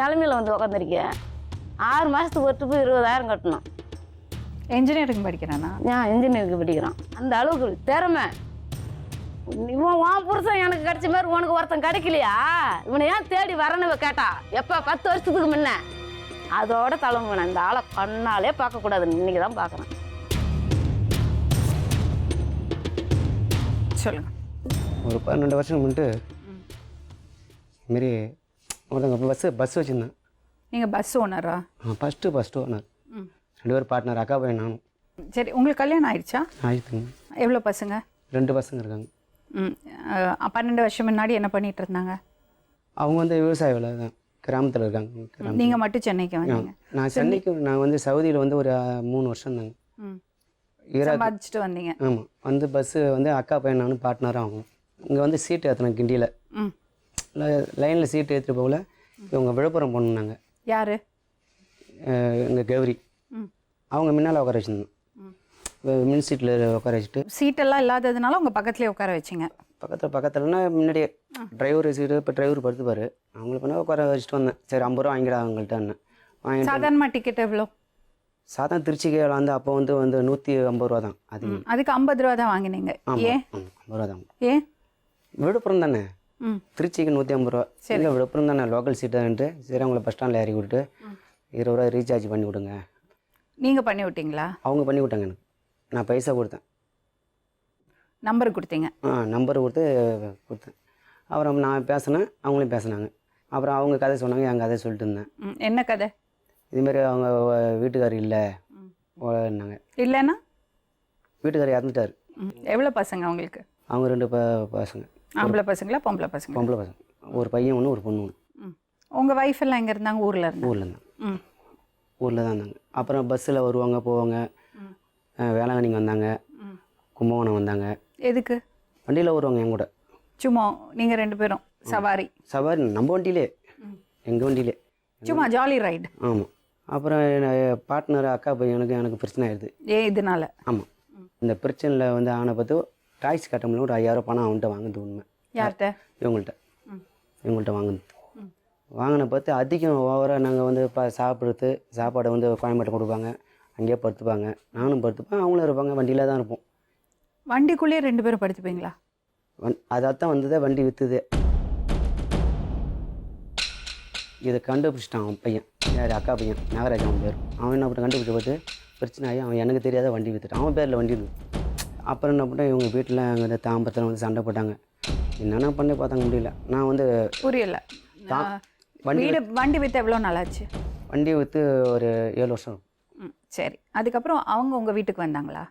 நிலமையில வந்து உட்காந்துருக்கேன். 6 மாதத்துக்கு ஒரு ட்ரிப்பு 20,000 கட்டணும். இன்ஜினியரிங் படிக்கிறானா? நான் இன்ஜினியரிங் படிக்கிறான். அந்த அளவுக்கு திறமை. இவன் உன் புருஷன் எனக்கு கிடைச்ச மாதிரி உனக்கு ஒருத்தன் கிடைக்கலையா? இவனை ஏன் தேடி வரணும் கேட்டா எப்போ 10 வருஷத்துக்கு முன்ன அதோட தலைமுறை. இந்த ஆளை கண்ணாலே பார்க்கக்கூடாது, இன்னைக்கு தான் பார்க்குறேன். சொல்லுங்க. ஒரு 12 வருஷம் முன்ட்டு இதுமாரி ஒருத்தவங்க பஸ் வச்சுருந்தேன். நீங்கள் பஸ் ஓனரா? First owner. 2 பேர் பார்ட்னர், அக்கா பையன் நானும். சரி, உங்களுக்கு கல்யாணம் ஆயிடுச்சா? ஆயிடுச்சுங்க. எவ்வளோ பசங்க? 2 பசங்க இருக்காங்க. 12 வருஷம் முன்னாடி என்ன பண்ணிட்டு இருந்தாங்க? அவங்க வந்து விவசாய வேலை தான், கிராமத்தில் இருக்காங்க. நீங்கள் மட்டும் சென்னைக்கு வந்தீங்க? நான் சென்னைக்கு நான் வந்து சவுதியில் வந்து ஒரு 3 வருஷம் தாங்க. சம்பாதிச்சுட்டு வந்தீங்க? ஆமாம். வந்து பஸ்ஸு வந்து அக்கா பையன் நானும் பார்ட்னராக ஆகும். இங்கே வந்து சீட்டு ஏற்றினேன் கிண்டியில். லைனில் சீட்டு ஏற்றிட்டு போகல. இவங்க விழுப்புரம் போனாங்க. யார்? எங்கள் கௌரி. அவங்க முன்னால் உட்கார வச்சுருந்தோம். மின் சீட்டில் உட்கார வச்சுட்டு. சீட்டெல்லாம் இல்லாததுனால உங்கள் பக்கத்துலேயே உட்கார வச்சிங்க? பக்கத்துலன்னா முன்னாடியே டிரைவர் சீட்டு. இப்போ டிரைவர் படுத்துப்பார். அவங்களுக்கு பண்ண உட்கார வச்சுட்டு வந்தேன். சரி 50 ரூபா வாங்கிடா அவங்கள்ட்ட. சாதாரணமாக டிக்கெட் எவ்வளோ? சாதாரண திருச்சிக்கு வந்து அப்போ வந்து 150 ரூபா தான். அதுக்கு 50 ரூபா தான் வாங்கினீங்க? ஏன் 50 ரூபா தான்? ஏன்? விழுப்புரம் தானே, திருச்சிக்கு 150 ரூபா. இல்லை விழுப்புரம் தானே லோக்கல் சீட்டான்ட்டு. சரி அவங்கள பஸ் ஸ்டாண்டில் இறக்கி விட்டுட்டு 20 ரூபா ரீசார்ஜ் பண்ணி விடுங்க. நீங்கள் பண்ணி விட்டீங்களா? அவங்க பண்ணி விட்டாங்க. எனக்கு நான் பைசா கொடுத்தேன். நம்பர் கொடுத்தீங்க? நம்பர் கொடுத்தேன். அப்புறம் நான் பேசினேன், அவங்களையும் பேசினாங்க. அப்புறம் அவங்க கதை சொன்னாங்க, என் கதை சொல்லிட்டு இருந்தேன். என்ன கதை? இதுமாரி அவங்க வீட்டுக்கார் இல்லைன்னாங்க. இல்லைன்னா? வீட்டுக்கார் இறந்துட்டார். எவ்வளோ பசங்க அவங்களுக்கு? அவங்க 2 பசங்க. ஆம்பளை பசங்களா பொம்பளை பசங்க? பொம்பளை பசங்க. ஒரு பையன் ஒன்று, ஒரு பொண்ணு ஒன்று. உங்கள் ஒய்ஃப் எல்லாம் எங்கே இருந்தாங்க? ஊரில் இருந்தாங்க? ஊரில் இருந்தாங்க. ஊரில் தான் இருந்தாங்க. அப்புறம் பஸ்ஸில் வருவாங்க போவாங்க. வேளாங்கண்ணிக்கு வந்தாங்க, கும்பகோணம் வந்தாங்க. எதுக்கு? வண்டியில் வருவாங்க என் கூட. சும்மா நீங்கள் 2 பேரும் சவாரி? சவாரி நம்ம வண்டியிலே, எங்கள் வண்டியிலே சும்மா ஜாலி ரைடு. ஆமாம். அப்புறம் பார்ட்னர் அக்கா பையனுக்கு எனக்கு பிரச்சனை ஆயிடுது. இதனால? ஆமாம். இந்த பிரச்சனையில் வந்து ஆனை பார்த்து டாக்ஸி கட்டமில்ல ஒரு 5000 பணம் அவன்கிட்ட வாங்குது. உண்மை. யார்கிட்ட? இவங்கள்ட்ட வாங்குது. வாங்கின பார்த்து அதிகம் ஓவராக நாங்கள் வந்து சாப்பிட்றது. சாப்பாடை வந்து கோயம்பேட்டை கொடுப்பாங்க, அங்கேயே படுத்துப்பாங்க. நானும் படுத்துப்பேன், அவங்களும் இருப்பாங்க. வண்டியில் தான் இருப்போம். வண்டிக்குள்ளேயே 2 பேரும் படுத்துப்பீங்களா? அதான் வந்ததே வண்டி விற்றுதே. இதை கண்டுபிடிச்சிட்டான் அவன் பையன். யார்? அக்கா பையன் நாகராஜ் அவன் பேர். அவன் என்ன அப்படி கண்டுபிடிச்ச பார்த்து பிரச்சனை ஆகி அவன் எனக்கு தெரியாத வண்டி விற்றுட்டான். அவன் பேரில் வண்டி இருக்குது. அப்புறம் என்ன பண்ணேன், இவங்க வீட்டில் அங்கே தாம்பரத்தில் வந்து சண்டை போட்டாங்க. என்னென்ன பண்ணி பார்த்தாங்க, முடியல. நான் வந்து புரியல. வண்டி விற்று எவ்வளோ நாளாச்சு? வண்டி விற்று ஒரு 7 வருஷம். சரி, அதுக்கப்புறம் அவங்க உங்கள் வீட்டுக்கு வந்தாங்களா?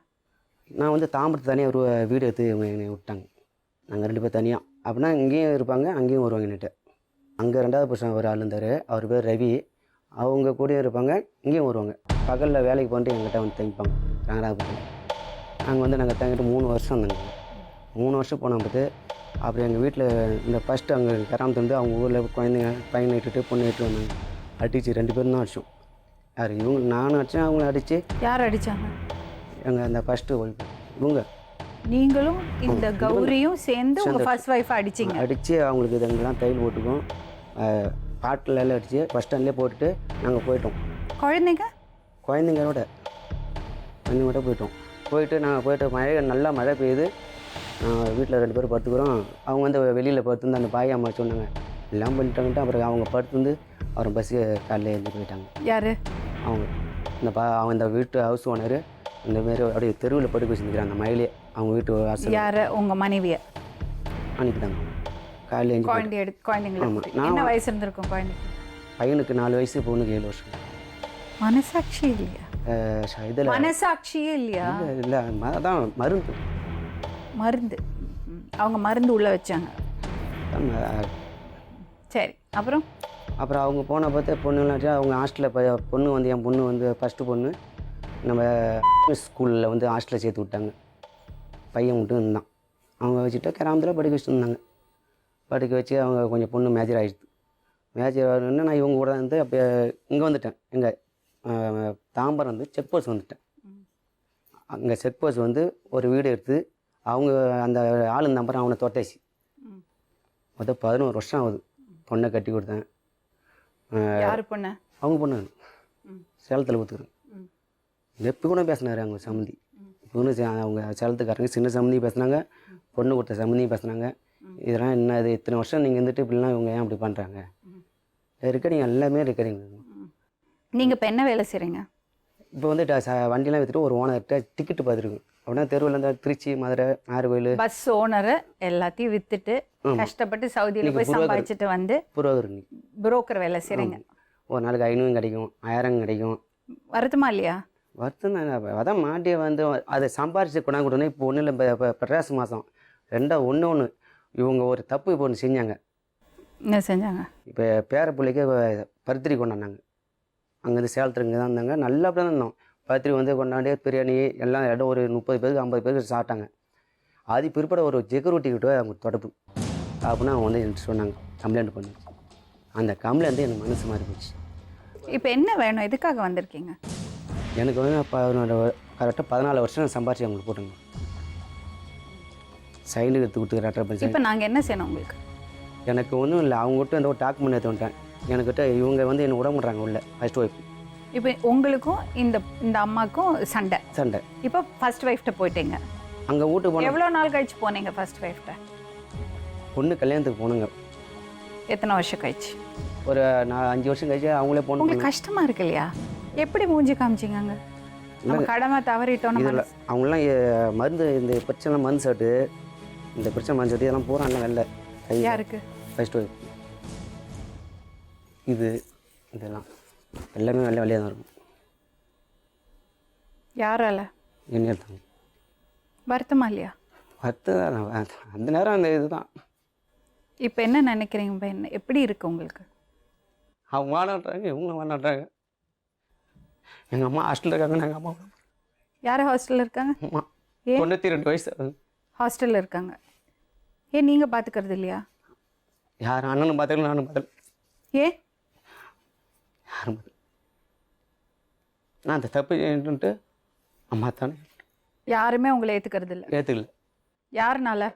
நான் வந்து தாம்பரத்து தனியாக ஒரு வீடு எடுத்து இவங்க என்னை விட்டாங்க. நாங்கள் 2 பேர் தனியாக. அப்படின்னா இங்கேயும் இருப்பாங்க, அங்கேயும் வருவாங்க. நட்டு அங்கே 2வது புருஷன் ஒரு ஆள் இருந்தார். அவர் பேர் ரவி. அவங்க கூடயும் இருப்பாங்க, இங்கேயும் வருவாங்க. பகலில் வேலைக்கு போட்டு எங்கிட்ட வந்து தங்கிப்பாங்க ரங்கநாதபுரத்தில். நாங்கள் வந்து தங்கிட்டு 3 வருஷம் இருந்தாங்க. 3 வருஷம் போன பார்த்து அப்புறம் எங்கள் வீட்டில் இந்த ஃபஸ்ட்டு அங்கே கிராமத்து வந்து அவங்க ஊரில் குழந்தைங்க பையனை இட்டுட்டு பொண்ணு இட்டு வந்தாங்க. அடித்து 2 பேரும் தான் அடித்தோம். யார்? இவங்க. நானும் அடித்தேன், அவங்கள அடித்து. யார் அடித்தாங்க? எங்கள் அந்த ஃபஸ்ட்டு இவங்க. நீங்களும் இந்த கௌரியும் சேர்ந்து உங்கள் ஃபர்ஸ்ட் ஒய்ஃபை அடிச்சிங்க? அடித்து அவங்களுக்கு இதெல்லாம் தையல் போட்டுக்கோம், பாட்டில் எல்லாம் அடித்து பஸ் ஸ்டாண்ட்லேயே போட்டுட்டு நாங்கள் போயிட்டோம். குழந்தைங்களோட போயிட்டோம். நாங்கள் போயிட்டு நல்லா மழை பெய்யுது. வீட்டில் 2 பேர் படுத்துக்கிறோம். அவங்க வந்து வெளியில் படுத்துருந்து அந்த பாயை அம்மா சொன்னாங்க எல்லாம் பண்ணிட்டாங்கன்ட்டு. அப்புறம் அவங்க படுத்துருந்து அப்புறம் பஸ்ஸு காலையில் எழுந்து போயிட்டாங்க. யார்? அவங்க. அவங்க இந்த வீட்டு ஹவுஸ் ஓனர் இந்தமாரி அப்படியே தெருவில் படுக்க வச்சுருக்கிறாங்க. அந்த மயிலே அவங்க வீட்டு வாசல். யார்? உங்கள் மனைவியை அனுப்பிட்டாங்க. காலையில் குழந்தைங்களுக்கு என்ன வயசு இருந்திருக்கும்? குழந்தைக்கு பையனுக்கு 4 வயசு, பொண்ணுக்கு 7 வருஷம். மனசாட்சி இல்லையா? இதில் மனசாட்சியே இல்லையா? இல்லை, அதான் மருந்து. அவங்க மருந்து உள்ளே வச்சாங்க. சரி, அப்புறம் அவங்க போன பார்த்து பொண்ணுலாம் அவங்க ஹாஸ்டலில் பொண்ணு வந்து என் பொண்ணு வந்து ஃபஸ்ட்டு பொண்ணு நம்ம ஸ்கூலில் வந்து ஹாஸ்டலில் சேர்த்து விட்டாங்க. பையன் மட்டும் இருந்தான். அவங்க வச்சுட்டு கிராமத்தில் படிக்க வச்சுருந்தாங்க. படிக்க வச்சு அவங்க கொஞ்சம் பொண்ணு மேஜர் ஆகிடுது. மேஜர் ஆகணுன்னா நான் இவங்க கூட வந்து அப்போ இங்கே வந்துட்டேன். எங்கள் தாம்பரம் வந்து செக் போஸ்ட் வந்துட்டேன். அங்கே செக் போஸ்ட் வந்து ஒரு வீடு எடுத்து அவங்க அந்த ஆளு நம்பர் அவனை தொட்டாச்சு. மொத்தம் 11 வருஷம் ஆகுது. பொண்ணை கட்டி கொடுத்தேன். யாரு பொண்ணு? அவங்க பொண்ணு ம். சேலத்தில் கொடுத்துக்கிறேன். ம். எப்போ கூட பேசினாரு அவங்க சம்மந்தி. இப்போ ஒன்று அவங்க சேலத்துக்காரங்க சின்ன சம்மந்தி பேசுனாங்க, பொண்ணு கொடுத்த சம்மந்தியும் பேசுனாங்க. இதெல்லாம் என்ன இது இத்தனை வருஷம் நீங்கள் இருந்துட்டு இப்படிலாம் இவங்க ஏன் இப்படி பண்ணுறாங்க? ரெக்கார்டிங் எல்லாமே ரெக்கார்டிங். நீங்க இப்ப என்ன வேலை செய்றீங்க? இப்போ வந்து வண்டியெலாம் விற்றுட்டு ஒரு ஓனர்கிட்ட டிக்கெட்டு பார்த்துருக்கோம். அப்படின்னா தெருவில் இருந்தால் திருச்சி, மதுரை, நாகர்கோவில் பஸ் ஓனர் எல்லாத்தையும் வித்துட்டு கஷ்டப்பட்டு சவுதியில போய் சம்பாதிச்சுட்டு வந்து புரோக்கர் புரோக்கர் வேலை செய்றீங்க. ஒரு நாளைக்கு 500 கிடைக்கும், 1000 கிடைக்கும். வருத்தமா இல்லையா? வருத்தம் தான். அதான் மாட்டியை வந்து அதை சம்பாரிச்சு கொண்டாந்து கொடுத்தோன்னே இப்போ ஒன்றும் இல்லை. இப்போ பிரகாச மாதம் ஒன்று இவங்க ஒரு தப்பு இப்போ ஒன்று செஞ்சாங்க. என்ன செஞ்சாங்க? இப்போ பேர பிள்ளைக்கு பருத்திரி கொண்டாடினாங்க. அங்கேருந்து சேலத்தில் இங்கே தான் இருந்தாங்க. நல்லா அப்படி தான் இருந்தோம். பருத்திரி வந்து கொண்டாடி பிரியாணி எல்லாம் இடம் ஒரு 30 பேருக்கு 50 பேருக்கு சாப்பிட்டாங்க. அது பிற்பாடு ஒரு செக்யூரிட்டி கிட்ட அவங்க தொடப்பு அப்படின்னா அவங்க வந்து எனக்கு சொன்னாங்க, கம்ப்ளைண்ட் பண்ணி. அந்த கம்ப்ளைண்ட் எனக்கு மனசு மாறி போச்சு. இப்போ என்ன வேணும்? எதுக்காக வந்திருக்கீங்க? எனக்கு வந்து கரெக்டாக 14 வருஷம் சம்பாரிச்சு அவங்களுக்கு போட்டுங்க. சைனுக்கு எடுத்து கொடுத்துக்கிறேன். இப்போ நாங்கள் என்ன செய்யணும் உங்களுக்கு? எனக்கு ஒன்றும் இல்லை. அவங்ககிட்ட இந்த ஒரு டாக்குமெண்ட் எடுத்து வந்துட்டேன். எனக்கிட்ட இவங்க வந்து என்னை விட மாட்டாங்க உள்ள. First wife. இப்போ உங்களுக்கும் இந்த அம்மாக்கும் சண்டை. இப்போ ஃபர்ஸ்ட் ஒய்ஃப்ட்ட போயிட்டீங்க. அங்கே வீட்டுக்கு போனோம். எவ்வளோ நாள் கழிச்சு போனீங்க ஃபர்ஸ்ட் ஒய்ஃப்ட்ட? பொண்ணு கல்யாணத்துக்கு போனோங்க. எத்தனை வருஷம் கழிச்சு? ஒரு 5 வருஷம் கழிச்சு அவங்களே போகணும். உங்களுக்கு கஷ்டமா இருக்கு இல்லையா? எப்படி மூஞ்சி காமிச்சிங்க? அங்கே நம்ம கடமை தவறிட்டோம். அவங்களாம் மருந்து இந்த பிரச்சனை மருந்து சாப்பிட்டு இந்த பிரச்சனை மருந்து சாப்பிட்டு இதெல்லாம் போகிறாங்க வெளில. யாருக்கு? First wife. இதெல்லாம் எல்லாமே வெளியே தான் இருக்கும். யாரால? என்ன எடுத்தாங்க? வருத்தமா இல்லையா? வருத்தம் அந்த நேரம் அந்த இதுதான். இப்போ என்ன நினைக்கிறீங்க? இப்போ என்ன எப்படி இருக்கு உங்களுக்கு? அவங்க வாடாடுறாங்க, இவங்களும் வாடாடுறாங்க. எங்கள் அம்மா ஹாஸ்டலில் இருக்காங்க. நாங்கள் அம்மா யார் ஹாஸ்டலில் இருக்காங்க? அம்மா ஏன் 92 வயசு ஹாஸ்டலில் இருக்காங்க. ஏன் நீங்கள் பார்த்துக்கிறது இல்லையா? யார் அண்ணனும் பார்த்துக்கல, நானும் பார்த்துக்கல. ஏன்? யாரும் நான் அந்த தப்பு ஏன்ட்டு அம்மா தானே. யாருமே உங்களை ஏற்றுக்கிறது இல்லை. ஏற்றுக்கல. யாருனால?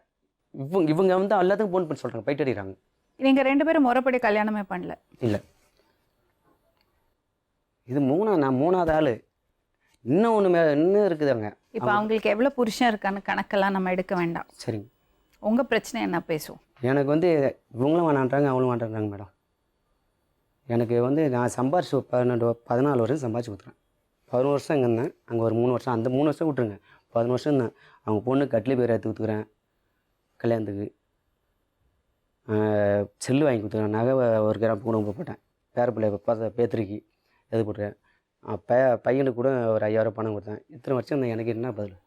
இவங்க வந்து எல்லாத்துக்கும் ஃபோன் பண்ணி சொல்கிறாங்க, போயிட்டு அடிக்கிறாங்க. நீங்கள் 2 பேரும் முறைப்படி கல்யாணமே பண்ணல. இல்லை, இது நான் 3ஆவது ஆள். இன்னும் இன்னும் இருக்குதுங்க. இப்போ அவங்களுக்கு எவ்வளோ புருஷன் இருக்கான்னு கணக்கெல்லாம் நம்ம எடுக்க வேண்டாம். சரிங்க. உங்கள் பிரச்சனை என்ன பேசுவோம்? எனக்கு வந்து இவங்களும் வேணான்றாங்க, அவங்களும் வேண்டான்றாங்க மேடம். எனக்கு வந்து நான் சம்பாரிச்சு 14 வருஷம் சம்பாரிச்சு கொடுத்துறேன். 11 வருஷம் இங்கே இருந்தேன். அங்கே ஒரு 3 வருஷம், அந்த 3 வருஷம் விட்டுருங்க, 11 வருஷம் இருந்தேன். அவங்க பொண்ணு கட்லி பேர் எடுத்து கொடுத்துக்கிறேன், கல்யாணத்துக்கு செல்லு வாங்கி கொடுத்துக்கிறேன், நகை 1 கிராம் கூட போட்டேன், பேரப்பிள்ளை பேத்திரிக்கு எது போட்டுறேன், பையனுக்கு கூட ஒரு 5000 பணம் கொடுத்தேன். இத்தனை வருஷம் இருந்தேன். எனக்கு என்ன பதில்?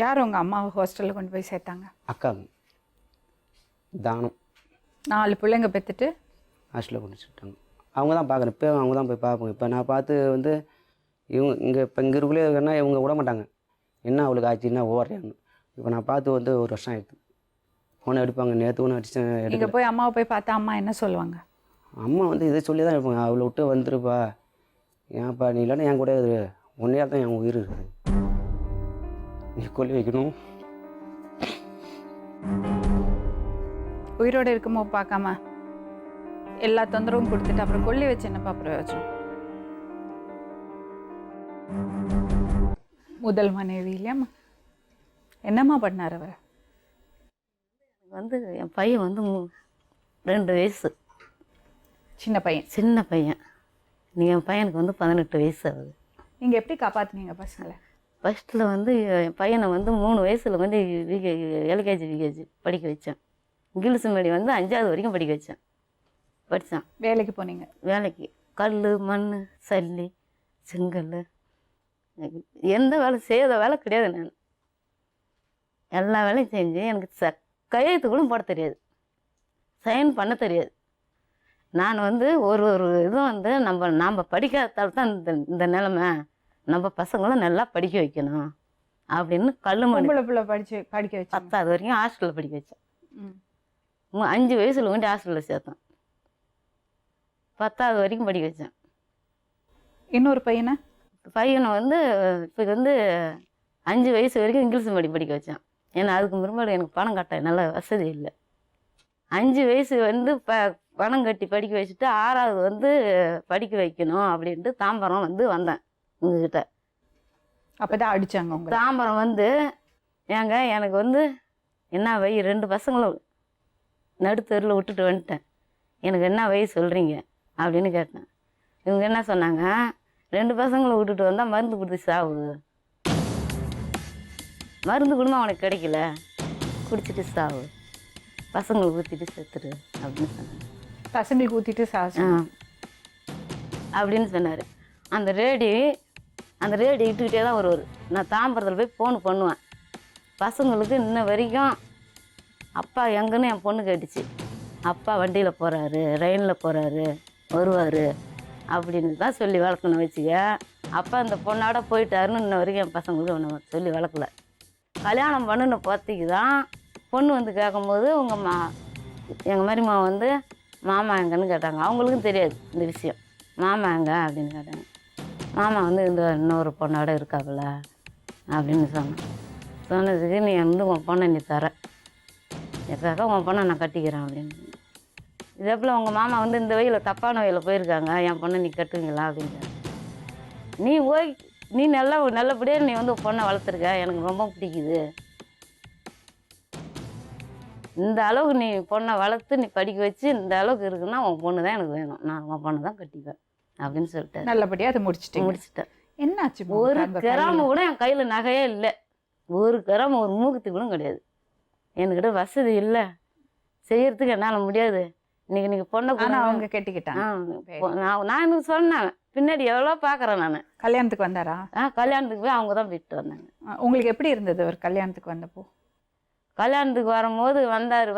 யார் உங்கள் அம்மாவை ஹாஸ்டலில் கொண்டு போய் சேர்த்தாங்க? அக்கா தானம் 4 பிள்ளைங்க பெற்றுட்டு ஹாஸ்டலில் கொண்டு வச்சுட்டாங்க. அவங்க தான் பார்க்குறேன். இப்போ அவங்க தான் போய் பார்ப்போம். இப்போ நான் பார்த்து வந்து இவங்க இங்கே இருக்குள்ளே இருக்கன்னா இவங்க விட மாட்டாங்க. என்ன அவளுக்கு ஆச்சுன்னா ஓடுறேன்னு. இப்போ நான் பார்த்து வந்து 1 வருஷம் ஆகிடுது. ஃபோனை எடுப்பாங்க. நேற்று ஒன்று அடிச்சேன். நீங்கள் போய் அம்மாவை போய் பார்த்தா அம்மா என்ன சொல்லுவாங்க? அம்மா வந்து இதை சொல்லி தான் இருப்பாங்க, அவளை விட்டு வந்துருப்பா, ஏன்ப்பா நீ இல்லைன்னா என் கூட இது உன்னையாக தான் என் உயிர் இருக்குது, நீ கொல்லி வைக்கணும். உயிரோடு இருக்கும்போது பார்க்காம எல்லா தொந்தரவும் கொடுத்துட்டு அப்புறம் கொல்லி வச்சு என்னப்பா பிரயோஜனம்? முதல் மனைவி இல்லையாம்மா? என்னம்மா பண்ணார் அவர்? வந்து என் பையன் வந்து 2 வயசு சின்ன பையன். என் பையனுக்கு வந்து 18 வயசு ஆகுது. நீங்கள் எப்படி காப்பாற்றுனீங்க பசங்களை? ஃபஸ்ட்டில் வந்து என் பையனை வந்து 3 வயசில் வந்து எல்கேஜி விகேஜி படிக்க வச்சேன். இங்கிலீஷ் மீடியம் வந்து 5ஆவது வரைக்கும் படிக்க வச்சேன். படித்தான். வேலைக்கு போனீங்க? வேலைக்கு கல் மண் சல்லி செங்கல் எந்த வேலை செய்யாத வேலை கிடையாது. நான் எல்லா வேலையும் செஞ்சு எனக்கு கையெழுத்துக்குள்ளும் போட தெரியாது, சைன் பண்ண தெரியாது. நான் வந்து ஒரு இதுவும் வந்து நம்ம படிக்காதால தான் இந்த நிலைமை, நம்ம பசங்களும் நல்லா படிக்க வைக்கணும் அப்படின்னு கல் மண் படிக்க வச்சு 10ஆவது வரைக்கும் ஹாஸ்டலில் படிக்க வச்சேன். 5 வயசில் கொண்டு ஹாஸ்டலில் சேர்த்தேன். 10ஆவது வரைக்கும் படிக்க வச்சேன். இன்னொரு பையனை வந்து இப்போ வந்து 5 வயசு வரைக்கும் இங்கிலீஷ் மீடியம் படிக்க வச்சேன். ஏன்னா அதுக்கு முன்னாடி எனக்கு பணம் கட்ட நல்ல வசதி இல்லை. 5 வயசு வந்து பணம் கட்டி படிக்க வச்சுட்டு 6வது வந்து படிக்க வைக்கணும் அப்படின்ட்டு தாம்பரம் வந்து வந்தேன் உங்ககிட்ட. அப்பதான் அடிச்சாங்க உங்க? தாம்பரம் வந்து ஏங்க எனக்கு வந்து என்ன 2 பசங்களும் நடுத்தெருவில் விட்டுட்டு வந்துட்டேன், எனக்கு என்ன சொல்கிறீங்க அப்படின்னு கேட்டேன். இவங்க என்ன சொன்னாங்க, 2 பசங்களை விட்டுட்டு வந்தால் மருந்து கொடுத்து சாவு, மருந்து கொடுமா அவனுக்கு கிடைக்கல, குடிச்சிட்டு சாவு, பசங்களுக்கு ஊற்றிட்டு செத்துரு அப்படின்னு சொன்னாங்க. பசங்களுக்கு ஊற்றிட்டு அப்படின்னு சொன்னார். அந்த ரேடியோ இட்டுக்கிட்டே தான் வருவார். நான் தாம்பரத்தில் போய் ஃபோன் பண்ணுவேன். பசங்களுக்கு இன்ன வரைக்கும் அப்பா எங்கன்னு என் பொண்ணு கேட்டுச்சு. அப்பா வண்டியில் போகிறாரு, ரயிலில் போகிறாரு, வருவார் அப்படின்னு தான் சொல்லி வளர்க்கணும் வச்சுக்க. அப்பா இந்த பொண்ணோட போயிட்டாருன்னு இன்ன வரைக்கும் என் பசங்களுக்கு ஒன்று சொல்லி வளர்க்கல. கல்யாணம் பண்ணுன்னு பார்த்திக்கு தான் பொண்ணு வந்து கேட்கும்போது எங்கள் மருமா வந்து மாமா எங்கன்னு கேட்டாங்க. அவங்களுக்கும் தெரியாது இந்த விஷயம். மாமா எங்க அப்படின்னு கேட்டாங்க. மாமா வந்து இந்த இன்னொரு பொண்ணோட இருக்காப்புல அப்படின்னு சொன்னதுக்கு நீ வந்து உன் பொண்ணை நீ தர, எப்போ உன் பொண்ணை நான் கட்டிக்கிறேன் அப்படின்னு. இதே போல் உங்கள் மாமா வந்து இந்த வழியில் தப்பான வழியில் போயிருக்காங்க, என் பொண்ணை நீ கட்டுவீங்களா அப்படின்னு. நீ நல்லபடியாக நீ வந்து பொண்ணை வளர்த்துருக்க, எனக்கு ரொம்ப பிடிக்குது, இந்த அளவுக்கு நீ பொண்ணை வளர்த்து நீ படிக்க வச்சு இந்த அளவுக்கு இருக்குன்னா உன் பொண்ணு தான் எனக்கு வேணும், நான் உன் பொண்ணை தான் கட்டிப்பேன் அப்படின்னு சொல்லிட்டேன். நல்லபடியாக அதை முடிச்சிட்டேன். என்னாச்சு? ஒரு கிராம கூட என் கையில் நகையே இல்லை, ஒரு கிராம ஒரு மூக்குத்தி கூட கிடையாது. என்கிட்ட வசதி இல்லை, செய்யறதுக்கு என்னால் முடியாது. இன்னைக்கு பொண்ணை அவங்க கட்டிக்கிட்டாங்க. நான் எனக்கு சொன்னேன், பின்னாடி எவ்வளோ பார்க்குறேன் நான். கல்யாணத்துக்கு வந்தாரா? கல்யாணத்துக்கு போய் அவங்க தான் விட்டு வந்தாங்க. உங்களுக்கு எப்படி இருந்தது அவர் கல்யாணத்துக்கு வந்தப்போ? கல்யாணத்துக்கு வரும்போது வந்தார்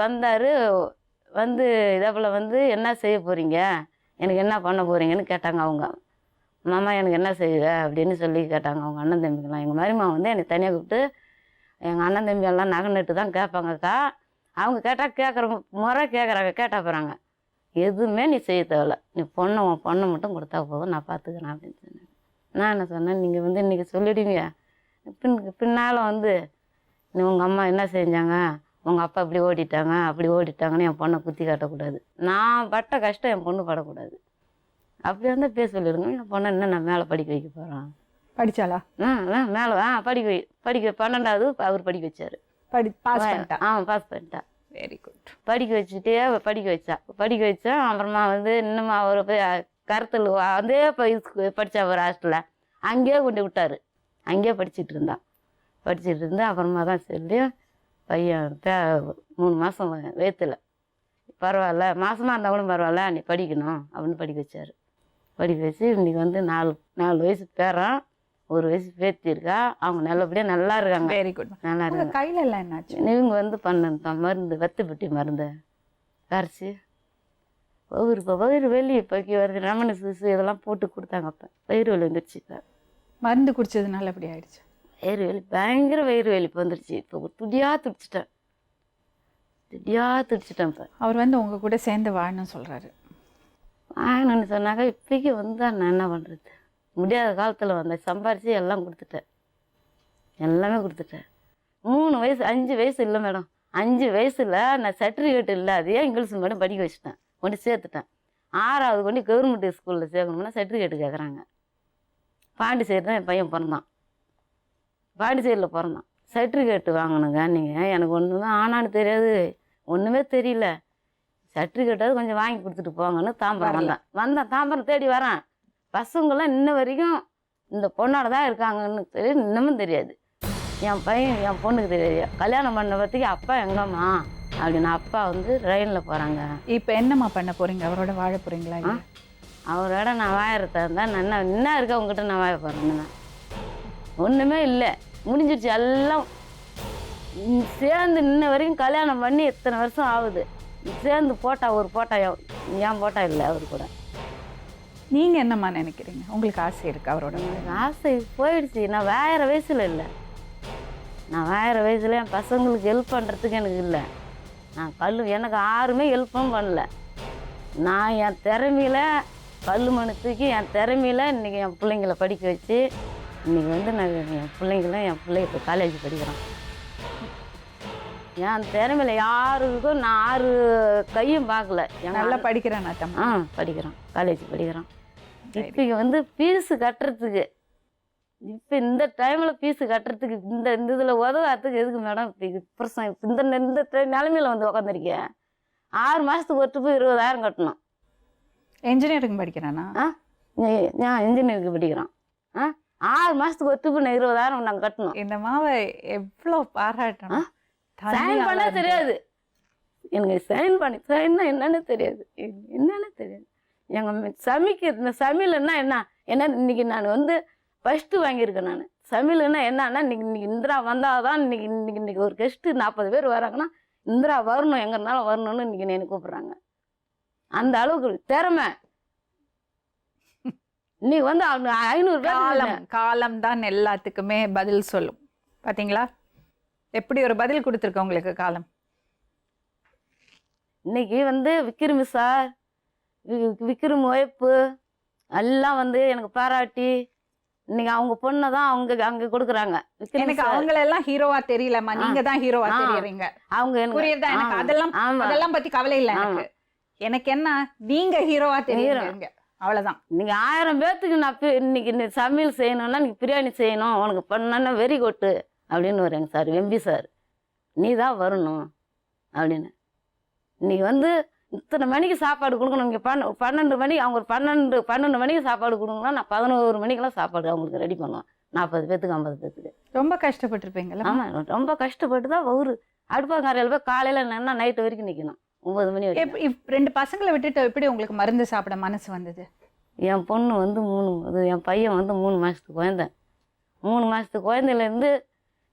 வந்து இதே போல் வந்து என்ன செய்ய போகிறீங்க, எனக்கு என்ன பண்ண போகிறீங்கன்னு கேட்டாங்க அவங்க. மாமா எனக்கு என்ன செய்யுங்க அப்படின்னு சொல்லி கேட்டாங்க அவங்க அண்ணன் தம்பிங்கெல்லாம். எங்கள் மருமா வந்து என்னை தனியாக கூப்பிட்டு எங்கள் அண்ணன் தம்பி எல்லாம் நகை நட்டு தான் கேட்பாங்கக்கா. அவங்க கேட்டால் கேட்டால் போகிறாங்க, எதுவுமே நீ செய்ய தேவையில்ல, நீ உன் பொண்ணை மட்டும் கொடுத்தா போதும், நான் பார்த்துக்கிறேன் அப்படின்னு சொன்னேன். நான் என்ன சொன்னேன், நீங்கள் வந்து இன்றைக்கி சொல்லிடுவீங்க, பின்னால் வந்து நீ உங்கள் அம்மா என்ன செஞ்சாங்க, உங்கள் அப்பா இப்படி ஓடிட்டாங்க அப்படி ஓடிட்டாங்கன்னு என் பொண்ணை குத்தி காட்டக்கூடாது, நான் பட்ட கஷ்டம் என் பொண்ணு படக்கூடாது, அப்படி வந்து பேச சொல்லிடுங்க. என் பொண்ணை இன்னும் நான் மேலே படிக்க வைக்க போகிறேன். படித்தாளா? மேலே படிக்க 12வது அவர் படிக்க வச்சார். பாஸ் பண்ணிட்டா. Very good. படிக்க வச்சுட்டே படிக்க வச்சா அப்புறமா வந்து இன்னும் அவர் போய் கருத்தல் அதே படித்தா ஒரு ஹாஸ்டலில் அங்கேயே கொண்டு விட்டார். அங்கேயே படிச்சுட்டு இருந்தா அப்புறமா தான் சொல்லி பையன் 3 மாதம் வயிற்றுல பரவாயில்ல, மாதமாக இருந்தால் கூட பரவாயில்ல, நீ படிக்கணும் அப்படின்னு படிக்க வச்சார். படிக்க வச்சு இன்றைக்கி வந்து 4 வயசு பேரன், 1 வயசு பேத்தி இருக்கா. அவங்க நல்லபடியாக நல்லா இருக்காங்க. Very good. நல்லா இருக்காங்க. கையில் எல்லாம் என்னாச்சு? இவங்க வந்து பண்ணதான் மருந்து, வெத்தப்பட்டி மருந்து கரைச்சி வயிறு வெளி இப்போக்கி வருது, ரமணி சூசு இதெல்லாம் போட்டு கொடுத்தாங்க. அப்போ வயிறு வலி வந்துடுச்சு. இப்போ மருந்து குடிச்சது நல்லபடி ஆயிடுச்சு. வயிறு வலி பயங்கர வயிறு வலி இப்போ வந்துடுச்சு. இப்போ துடியாக துடிச்சிட்டேன். இப்போ அவர் வந்து உங்கள் கூட சேர்ந்து வாழணும்னு சொல்கிறாரு. வாங்கணுன்னு சொன்னாக்கா இப்போக்கி வந்து நான் என்ன பண்ணுறது, முடியாத காலத்தில் வந்தேன், சம்பாரித்து எல்லாம் கொடுத்துட்டேன், எல்லாமே கொடுத்துட்டேன். 3 வயசு 5 வயசு இல்லை மேடம், 5 வயசில் நான் சர்டிஃபிகேட் இல்லை, அதையே இங்கிலீஷ் மேடம் படிக்க வச்சுட்டேன், கொண்டு சேர்த்துட்டேன். 6வது கொண்டு கவர்மெண்ட் ஸ்கூலில் சேர்க்கணும்னா சர்டிஃபிகேட்டு கேட்குறாங்க. பாண்டிச்சேரி தான் என் பையன் பிறந்தான், பாண்டிச்சேரியில் பிறந்தான். சர்டிஃபிகேட்டு வாங்கணுங்க நீங்கள், எனக்கு ஒன்று தான் ஆனான்னு தெரியாது, ஒன்றுமே தெரியல, சர்டிஃபிகேட்டாவது கொஞ்சம் வாங்கி கொடுத்துட்டு போங்கன்னு தாம்பரம் வந்தேன். தாம்பரம் தேடி வரேன். பசங்களாம் இன்ன வரைக்கும் இந்த பொண்ணோட தான் இருக்காங்கன்னு தெரியும், இன்னமும் தெரியாது. என் பையன் என் பொண்ணுக்கு தெரியாது. கல்யாணம் பண்ண பற்றிக்கு அப்பா எங்கம்மா அப்படின்னு, அப்பா வந்து ரயிலில் போகிறாங்க. இப்போ என்னம்மா பண்ண போகிறீங்க? அவரோட வாழ போகிறீங்களா? அவரோட நான் வாழறதா இருந்தால் நான் என்ன இருக்க உங்ககிட்ட நான் வாழ போகிறேன்னு ஒன்றுமே இல்லை, முடிஞ்சிடுச்சு எல்லாம். சேர்ந்து இன்ன வரைக்கும் கல்யாணம் பண்ணி எத்தனை வருஷம் ஆகுது, சேர்ந்து ஒரு போட்டா ஏன் போட்டா இல்லை அவர் கூட. நீங்கள் என்னம்மா நினைக்கிறீங்க? உங்களுக்கு ஆசை இருக்குது அவரோட? ஆசை போயிடுச்சு. நான் வேறு வயசில் இல்லை, நான் வேறு வயசில் என் பசங்களுக்கு ஹெல்ப் பண்ணுறதுக்கு எனக்கு இல்லை. நான் எனக்கு யாருமே ஹெல்ப்பும் பண்ணல. நான் என் திறமையில் மண் தூக்கி என் திறமையில் இன்றைக்கி என் பிள்ளைங்கள படிக்க வச்சு இன்றைக்கி வந்து நான் என் பிள்ளைங்க இப்போ காலேஜ் படிக்கிறான். என் திறமையில யாருக்கும் நான் 6 கையும் பார்க்கல. நல்லா படிக்கிறானா தம்பி? படிக்கிறான், காலேஜ் படிக்கிறான். இப்போ வந்து ஃபீஸு கட்டுறதுக்கு இப்போ இந்த டைமில் ஃபீஸு கட்டுறதுக்கு இந்த இதில் உதவாத்துக்கு எதுக்கு மேடம் இப்போ பிரச்சனை இந்த நிலைமையில வந்து உட்காந்துருக்கேன். 6 மாதத்துக்கு ஒருத்து போய் 20,000 கட்டணும். இன்ஜினியரிங் படிக்கிறானா? நான் இன்ஜினியரிங் படிக்கிறான். 6 மாதத்துக்கு ஒருத்து போய் 20,000 நாங்கள் கட்டணும். இந்த மாவை எவ்வளோ பாராட்டணும். சைன் பண்ண தெரியாது எனக்கு, சைன்னா என்னன்னு தெரியாது, எங்கள் இந்த சமையல்னா என்ன இன்னைக்கு நான் வந்து ஃபஸ்ட்டு வாங்கியிருக்கேன். நான் சமையல்னா என்னன்னா இன்னைக்கு இந்திரா வந்தால் தான் இன்னைக்கு ஒரு கெஸ்ட்டு 40 பேர் வராங்கன்னா இந்திரா வரணும், எங்கே இருந்தாலும் வரணும்னு இன்னைக்கு என்னை கூப்பிட்றாங்க. அந்த அளவுக்கு திறமை. இன்னைக்கு வந்து 500 பேர் காலம் தான் எல்லாத்துக்குமே பதில் சொல்லும். பார்த்தீங்களா எப்படி ஒரு பதில் கொடுத்துருக்க உங்களுக்கு காலம். இன்னைக்கு வந்து விக்ரம் சார், விக்ரம் ஒய்ஃபு எல்லாம் வந்து எனக்கு பாராட்டி இன்னைக்கு அவங்க பொண்ணை தான் அங்கே கொடுக்குறாங்க. எனக்கு அவங்களெல்லாம் ஹீரோவா தெரியலம்மா, நீங்க தான் ஹீரோவா தெரியுறீங்க. அவங்க புரியுதா எனக்கு? அதெல்லாம் பத்தி கவலை இல்லை எனக்கு. எனக்கு என்ன, நீங்க ஹீரோவா தெரியுறீங்க, அவ்வளவுதான். நீங்க 1000 பேர்த்துக்கு நான் இன்னைக்கு சமையல் செய்யணும்னா நீங்க பிரியாணி செய்யணும், உனக்கு பண்ணா வெரி குட்டு அப்படின்னு வரேங்க சார், எம்பி சார் நீ தான் வரணும் அப்படின்னு. இன்னைக்கு வந்து இத்தனை மணிக்கு சாப்பாடு கொடுக்கணும். இங்கே 12 மணிக்கு அவங்க ஒரு 12 மணிக்கு சாப்பாடு கொடுக்கணும்னா நான் 11 மணிக்கெல்லாம் சாப்பாடு அவங்களுக்கு ரெடி பண்ணுவேன். 40 பேர்த்துக்கு 50 பேர்த்துக்கு. ரொம்ப கஷ்டப்பட்டுருப்பீங்களா? ஆமாம், ரொம்ப கஷ்டப்பட்டு தான் ஒரு அடுப்பாங்கரையில் போய் காலையில் என்னன்னா நைட்டு வரைக்கும் நிற்கணும், 9 மணி வரைக்கும். 2 பசங்களை விட்டுட்டு எப்படி உங்களுக்கு மருந்து சாப்பிட மனசு வந்தது? என் பொண்ணு வந்து 3, என் பையன் வந்து 3 மாதத்துக்கு குழந்தை. 3 மாதத்துக்கு குழந்தையிலேருந்து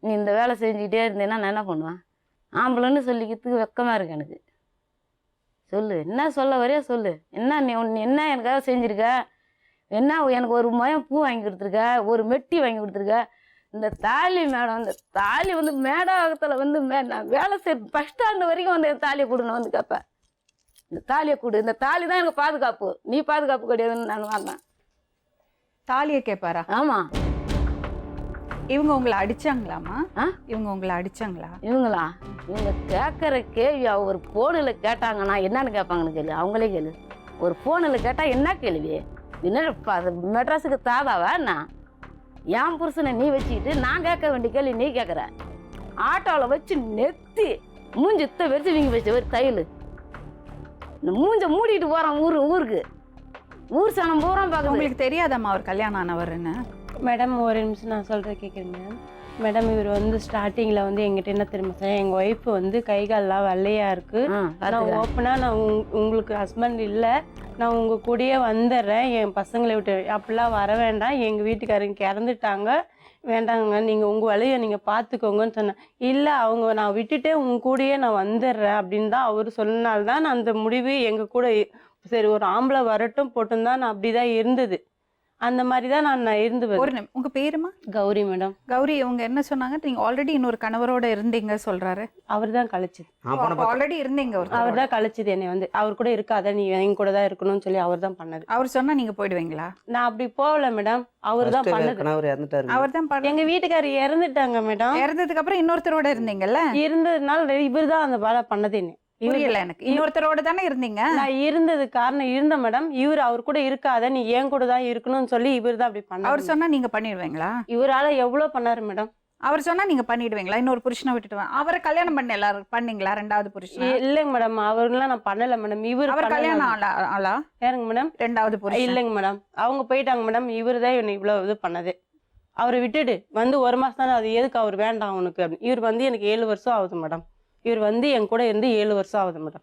நீ இந்த வேலை செஞ்சுக்கிட்டே இருந்தேன்னா நான் என்ன பண்ணுவேன்? ஆம்பளைன்னு சொல்லிக்கிறதுக்கு வெக்கமாக இருக்கு எனக்கு. சொல்லு, என்ன சொல்ல வரையா சொல்லு. என்ன நீ என்ன எனக்காக செஞ்சுருக்க? என்ன எனக்கு ஒரு முயம் பூ வாங்கி கொடுத்துருக்க, ஒரு மெட்டி வாங்கி கொடுத்துருக்க. இந்த தாலி மேடம், இந்த தாலி வந்து மேடாகத்தில் வந்து நான் வேலை செய்ய பஸ் ஸ்டாண்டு வரைக்கும் வந்து என் தாலியை கொடுன்னு வந்து கேட்பேன். இந்த தாலியை கொடு, இந்த தாலி தான் எனக்கு பாதுகாப்பு, நீ பாதுகாப்பு கிடையாதுன்னு நான் வாங்கினேன். தாலியை கேட்பாரா? ஆமாம். இவங்க உங்களை அடிச்சாங்களாமா? இவங்க உங்களை அடிச்சாங்களா? இவங்க கேட்குற கேள்வி ஒரு ஃபோனில் கேட்டாங்கன்னா என்னன்னு கேட்பாங்கன்னு கேளு, அவங்களே கேளு. ஒரு ஃபோனில் கேட்டால் என்ன கேள்வி? என்ன மெட்ராஸுக்கு தாதாவா? நான் என் புருஷனை நீ வச்சுக்கிட்டு நான் கேட்க வேண்டிய கேள்வி நீ கேட்குற. ஆட்டோவில் வச்சு நெத்தி மூஞ்சத்தை வச்சு வீங்கி வச்ச ஒரு தையல், இந்த மூஞ்சை மூடிட்டு போகிறான் ஊருக்கு. ஊர் சனம் பூரா பார்க்க. உங்களுக்கு தெரியாதாம்மா அவர் கல்யாணம் ஆனவர்னு? மேடம் ஒரு நிமிஷம் நான் சொல்கிறேன் கேட்குறேங்க மேடம். இவர் வந்து ஸ்டார்டிங்கில் வந்து எங்கிட்ட என்ன தெரியுமா சார், எங்கள் ஒய்ஃபு வந்து கை கால்லாம் வெள்ளையாக இருக்குது, நான் ஓப்பனாக நான் உங்களுக்கு ஹஸ்பண்ட் இல்லை, நான் உங்கள் கூடயே வந்துடுறேன், என் பசங்களை விட்டு அப்படிலாம் வர வேண்டாம், எங்கள் வீட்டுக்காரங்க இறந்துட்டாங்க, வேண்டாங்க, நீங்கள் உங்கள் வேலையை நீங்கள் பார்த்துக்கோங்கன்னு சொன்னேன். இல்லை அவங்க நான் விட்டுட்டே உங்கள் கூடயே நான் வந்துடுறேன் அப்படின்னு தான் அவர் சொன்னனால்தான் நான் அந்த முடிவு எங்கள் கூட சரி ஒரு ஆம்பளை வரட்டும் போட்டுன்னு தான் நான் அப்படி தான் இருந்தது. அந்த மாதிரி தான் நான் இருந்து. உங்க பேருமா? கௌரி மேடம். கௌரி, இவங்க என்ன சொன்னாங்க? நீங்க ஆல்ரெடி இன்னொரு கணவரோட இருந்தீங்க சொல்றாரு. அவர் தான் கழிச்சது. ஆல்ரெடி இருந்தீங்க. அவர் தான் கழிச்சது என்னை வந்து. அவர் கூட இருக்காத, நீ எங்க கூட தான் இருக்கணும்னு சொல்லி அவர் தான் பண்ணது. அவர் சொன்னா நீங்க போயிடுவீங்களா? நான் அப்படி போகல மேடம், அவர் தான் பண்ணது. அவர் தான். எங்க வீட்டுக்காரர் இறந்துட்டாங்க மேடம். இறந்ததுக்கு அப்புறம் இன்னொருத்தரோட இருந்தீங்கல்ல? இருந்ததுனால இவர் தான் அந்த வேலை பண்ணது. என்ன புரியல எனக்கு. இன்னொருத்தரோட தானே இருந்தீங்க? நான் இருந்தது காரணம் இருந்த மேடம், இவர் அவர் கூட இருக்காத, நீ ஏன் கூட தான் இருக்கணும்னு சொல்லி இவர் தான் அப்படி பண்ண. அவர் சொன்னா நீங்க பண்ணிடுவீங்களா? இவரால எவ்வளவு பண்ணாரு மேடம். அவர் சொன்னா நீங்க பண்ணிடுவீங்களா? இன்னொரு புருஷனை விட்டுட்டு அவரை கல்யாணம் பண்ண எல்லாரும் பண்ணீங்களா? 2வது புருஷன் இல்லைங்க மேடம், அவர்லாம் நான் பண்ணல மேடம். அவர் கல்யாணம் ஆளா யாருங்க மேடம்? 2வது புருஷன் இல்லைங்க மேடம், அவங்க போயிட்டாங்க மேடம். இவர் தான் என்ன இவ்வளவு இது பண்ணது. அவரை விட்டுட்டு வந்து 1 மாசம் தானே, அது எதுக்கு அவர் வேண்டாம் அவனுக்கு அப்படின்னு. இவர் வந்து எனக்கு 7 வருஷம் ஆகுது மேடம். இவர் வந்து என் கூட இருந்து 7 வருஷம் ஆகுது மேடம்.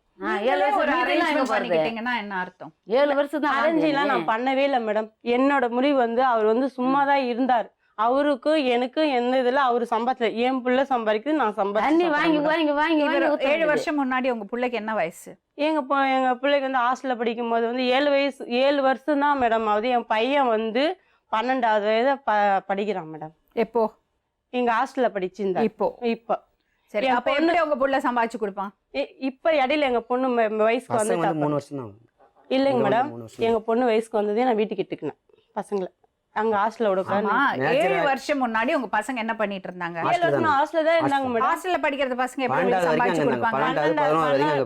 7 வருஷம் என்ன அர்த்தம்? 7 வருஷம் தான் அரேஞ்செல்லாம் நான் பண்ணவே இல்லை மேடம். என்னோட முடிவு வந்து அவர் வந்து சும்மா தான் இருந்தார். அவருக்கு எனக்கு எந்த இதுல அவரு சம்பாதிக்கல. என் பிள்ளை சம்பாதிக்குது, நான் சம்பாதிச்சு வாங்கி 7 வருஷம் முன்னாடி உங்க பிள்ளைக்கு என்ன வயசு? எங்க பிள்ளைக்கு வந்து ஹாஸ்டல்ல படிக்கும் போது வந்து 7 வருஷம் தான் மேடம் ஆகுது. என் பையன் வந்து 12வது வயது படிக்கிறான் மேடம். எப்போ? எங்க ஹாஸ்டல்ல படிச்சிருந்தா. இப்போ சரி, அப்ப எப்படி உங்க புள்ள சம்பாதிச்சு கொடுப்பான்? இப்ப இடையில எங்க பொண்ணு வயசுக்கு வந்து 3 வருஷம் தான். இல்லைங்க மேடம், எங்க பொண்ணு வயசுக்கு வந்ததே நான் வீட்டுக்கு இட்டுக்கினேன் பசங்களை. அங்க ஹாஸ்டல்ல விடக்கூடாது. ஆமா, 7 வருஷம் முன்னாடி உங்க பசங்க என்ன பண்ணிட்டு இருந்தாங்க? 7 வருஷம் ஹாஸ்டல்ல தான் இருந்தாங்க மேடம். ஹாஸ்டல்ல படிக்கிறது பசங்க எப்படி 12வது சம்பாதிச்சு வரைக்கும் கொடுப்பாங்க?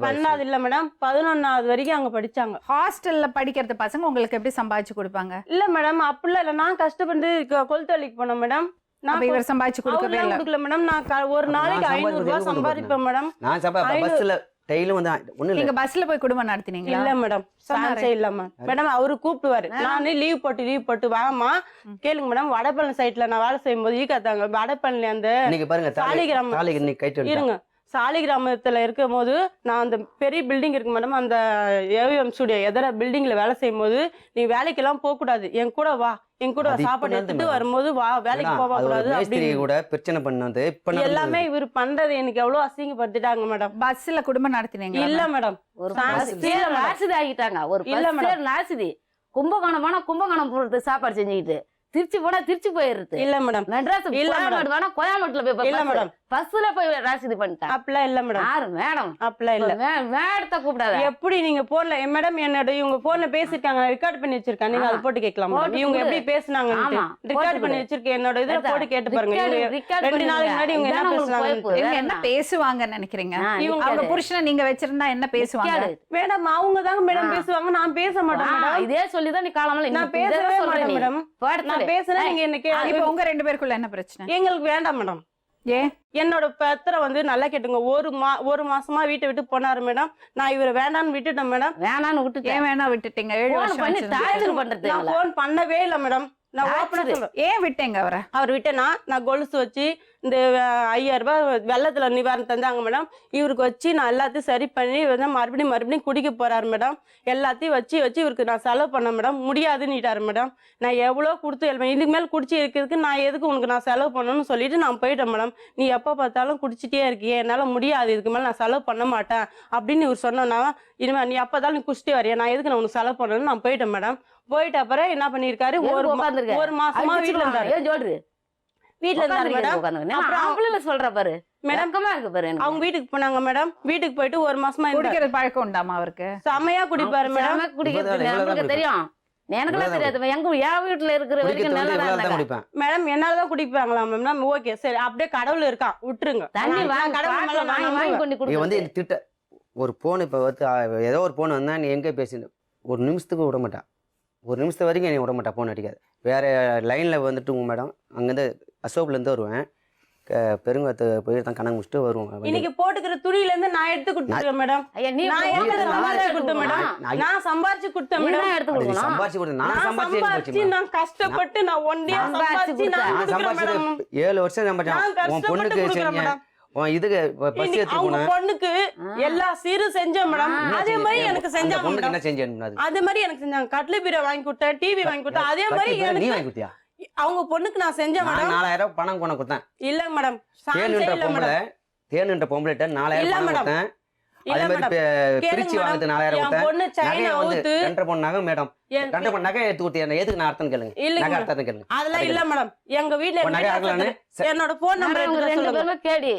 12வது இல்ல மேடம், 11வது வரைக்கும் அங்க படிச்சாங்க. ஹாஸ்டல்ல படிக்கிறது பசங்க உங்களுக்கு எப்படி சம்பாதிச்சு கொடுப்பாங்க? இல்ல மேடம், அப்படிலாம் இல்ல. நான் கஷ்டப்பட்டு கொளுத்து வேலைக்கு போனேன் மேடம். அப்ப இவர் சம்பாதிச்சு கொடுக்கவே இல்ல. கொடுக்கல மேடம். நான் ஒரு நாளைக்கு 500 ரூபாய் சம்பாதிப்பேன் மேடம். நான் பஸ்ல டெய்லியும் வந்து ஒண்ணு இல்ல. நீங்க பஸ்ல போய் குடும்பம் நடத்தினீங்களா? இல்ல மேடம், சான்ஸே இல்ல மேடம். அவரு கூப்பிடுவாரு, நானே லீவ் போட்டு வாமா கேளுங்க மேடம். வடபழனி சைட்ல நான் வேலை செய்யும் போது ஈக்காத்தாங்க வடபழனி அந்த இன்னைக்கு பாருங்க சாலிகிராமம் இருங்க, சாலிகிராமத்துல இருக்கும் போது நான் அந்த பெரிய பில்டிங் இருக்கு மேடம், அந்த ஏவிஎம் ஸ்டுடியோ எதிர பில்டிங்ல வேலை செய்யும் போது நீ வேலைக்கெல்லாம் போக கூடாது, என் கூட வா, என் கூட சாப்பாடு எடுத்துட்டு வரும்போது வா, வேலைக்கு போக கூடாது அப்படின்னு கூட பிரச்சனை பண்ணது. எல்லாமே இவர் பண்றது எனக்கு எவ்வளவு அசிங்கப்படுத்திட்டாங்க மேடம். பஸ்ல குடும்பம் நடத்தினீங்க? இல்ல மேடம், ஒரு நாசிதி ஆகிட்டாங்க. ஒரு நாசிதி கும்பகோணம் போனா கும்பகோணம் போறது சாப்பாடு செஞ்சுக்கிட்டு, திருச்சி போனா திருச்சி போயிருது. இல்ல மேடம், மெட்ராஸ் வேணா கோயம்பேட்டுல போய் இல்ல மேடம், பஸ்ல போய் ராசிதி பண்ணிட்டாங்க. அப்படிலாம் இல்ல மேடம். யாரு மேடம்? அப்படிலாம் இல்ல மேடத்தை கூப்பிடாத. எப்படி நீங்க போன்ல மேடம் என்னோட இவங்க போன்ல பேசிருக்காங்க, ரெக்கார்ட் பண்ணி வச்சிருக்காங்க, நீங்க அதை போட்டு கேட்கலாம். இவங்க எப்படி பேசுனாங்க ரெக்கார்ட் பண்ணி வச்சிருக்கேன், என்னோட இதுல போட்டு கேட்டு பாருங்க. 2 நாளைக்கு முன்னாடி இவங்க என்ன பேசுனாங்க, என்ன பேசுவாங்கன்னு நினைக்கிறீங்க? அவங்க புருஷனை நீங்க வச்சிருந்தா என்ன பேசுவாங்க? மேடம் அவங்க தாங்க மேடம் பேசுவாங்க, நான் பேச மாட்டேன் மேடம். இதே சொல்லிதான் நீ காலமல நான் பேசவே மாட்டேன் மேடம். நான் பேசுறேன், நீங்க என்ன கேளுங்க. இப்போ உங்க 2 பேருக்குள்ள என்ன பிரச்சனை? எங்களுக்கு வேண்டாம் மேடம். ஏன்? என்னோட பத்திரம் வந்து நல்லா கேட்டுங்க, ஒரு மாசமா வீட்டை விட்டு போனாரு மேடம். நான் இவரை வேண்டான்னு விட்டுட்டேன் மேடம். வேணான்னு விட்டுட்டு ஏன் வேணா விட்டுட்டீங்க? 7 வருஷம் பண்றது நான் போன் பண்ணவே இல்லை மேடம். நான் ஓப்பனா சொல்றேன். ஏன் விட்டேங்க அவரை? அவர் விட்டேன்னா நான் கொலுசு வச்சு இந்த 5000 ரூபாய் வெள்ளத்துல நிவாரணம் தந்தாங்க மேடம். இவருக்கு வச்சு நான் எல்லாத்தையும் சரி பண்ணி மறுபடியும் குடிக்க போறாரு மேடம். எல்லாத்தையும் வச்சு இவருக்கு நான் செலவு பண்ண மேடம். முடியாதுன்னுட்டாரு மேடம். நான் எவ்வளோ கொடுத்து இதுக்கு மேலே குடிச்சு இருக்கிறதுக்கு நான் எதுக்கு உனக்கு நான் செலவு பண்ணணும்னு சொல்லிட்டு நான் போயிட்டேன் மேடம். நீ எப்போ பார்த்தாலும் குடிச்சிட்டே இருக்கியே, என்னால் முடியாது, இதுக்கு மேலே நான் செலவு பண்ண மாட்டேன் அப்படின்னு இவர் சொன்னா, இனிமேல் நீ எப்போதாலும் நீ குடிச்சிட்டே வரையா, நான் எதுக்கு நான் உனக்கு செலவு பண்ணணும்னு நான் போயிட்டேன் மேடம். போயிட்ட அப்புறம் என்ன பண்ணிருக்காரு, ஒரு மாசமா வீட்டுல இருந்தாரு. வீட்டுல இருந்தாரு மேடம். சொல்ற பாரு மேடம், அவங்க வீட்டுக்கு போனாங்க மேடம். வீட்டுக்கு போயிட்டு ஒரு மாசமா குடிக்கிற பழக்கம் உண்டாமா அவருக்கு? செமையா குடிப்பாரு மேடம். குடிக்கிறது எனக்கு தெரியும், எனக்குலாம் தெரியாது. எங்க என் வீட்டுல இருக்கிற வரைக்கும் நல்லா மேடம் என்னாலதான் குடிப்பாங்களா மேம்? ஓகே சரி, அப்படியே கடவுள் இருக்கான், விட்டுருங்க. தண்ணி வாங்கி கொண்டு கொடுத்து ஒரு போன் இப்ப ஏதோ ஒரு போன் வந்தா நீ எங்க பேசின ஒரு நிமிஷத்துக்கு விட மாட்டான், ஒரு நிமிஷத்து வரைக்கும் நீ விட மாட்டா, போன் அடிக்காது. வேற லைன்ல வந்துட்டு மேடம், அங்கேருந்து அசோக்லேருந்து வருவேன், பெருங்கத்தை போய் தான் கணக்கு முடிச்சுட்டு வருவோம். இன்னைக்கு போட்டுக்கிற துணியில இருந்து நான் எடுத்து கொடுத்துருவேன் மேடம். நான் சம்பாரிச்சு கொடுத்தேன் மேடம். நான் கஷ்டப்பட்டு நான் ஒண்டியா சம்பாரிச்சு நான் 7 வருஷம் சம்பாரிச்சேன். உன் பொண்ணுக்கு இதுக்கு பொண்ணுக்கு எல்லா சீரும் செஞ்சேன் மேடம். அதே மாதிரி எனக்கு செஞ்சாங்க. என்ன செஞ்சேன்? அதே மாதிரி எனக்கு செஞ்சாங்க. கட்லு பீரோ வாங்கி கொடுத்தேன், டிவி வாங்கி கொடுத்தேன். அதே மாதிரி நீ வாங்கி கொடுத்தியா? அவங்க பொண்ணுக்கு நான் செஞ்சேன் மேடம். 4000 பணம் கொண்டு கொடுத்தேன். இல்ல மேடம், தேனுன்ற பொம்பளை 4000 கொடுத்தேன். அதே மாதிரி பிரிச்சு வாங்கிட்டு 4000 கொடுத்தேன். கண்ட பொண்ணாக மேடம் கண்ட பொண்ணாக எடுத்து கொடுத்தேன். எதுக்கு நான் அர்த்தம் கேளுங்க, அர்த்தம் கேளுங்க. அதெல்லாம் இல்ல மேடம். எங்க வீட்டுல என்னோட போன் நம்பர் கேடி,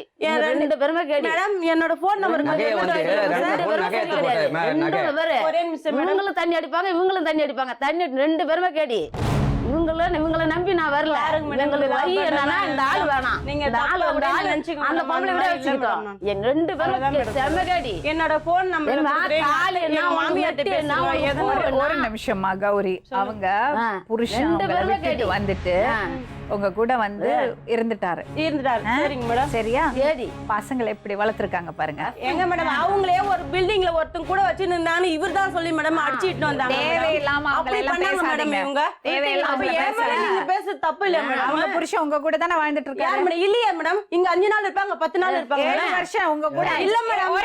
மேடம் என்னோட போன் நம்பர் ஒரே நிமிஷம். இவங்களும் தண்ணி அடிப்பாங்க, இவங்களும் தண்ணி அடிப்பாங்க. தண்ணி 2 பேருமே கேடி. இவங்களை நம்பி நான் வரல. இந்த ஆள் வேணாம், அந்த பொம்பளை விட வச்சுக்கிட்டோம். என் 2 பேரும் செம்மகாடி. என்னோட போன் நம்பர் ஒரு நிமிஷமா கௌரி, அவங்க புருஷன் வீட்டுக்கு வந்துட்டு உங்க கூட வந்து இருந்துட்டாரு. சரிங்க மேடம். சரியா? பசங்களை எப்படி வளர்த்திருக்காங்க பாருங்க. எங்க மேடம், அவங்களே ஒரு பில்டிங்ல ஒருத்தங்க கூட வச்சு நின்னானு இவர் தான் சொல்லி மேடம் அடிச்சிட்டு வந்தாங்க. தேவையில்லாம அவங்கள எல்லாம் பேசாதீங்க. இவங்க தேவையில்லாம நீங்க பேச தப்பு இல்ல மேடம். அவங்க புருஷன் உங்க கூட தானே வாழ்ந்துட்டு இருக்காரு. மேடம் இல்லையா மேடம், இங்க 5 நாள் இருப்பாங்க, 10 நாள் இருப்பாங்க. 7 வருஷம் உங்க கூட இல்ல மேடம்.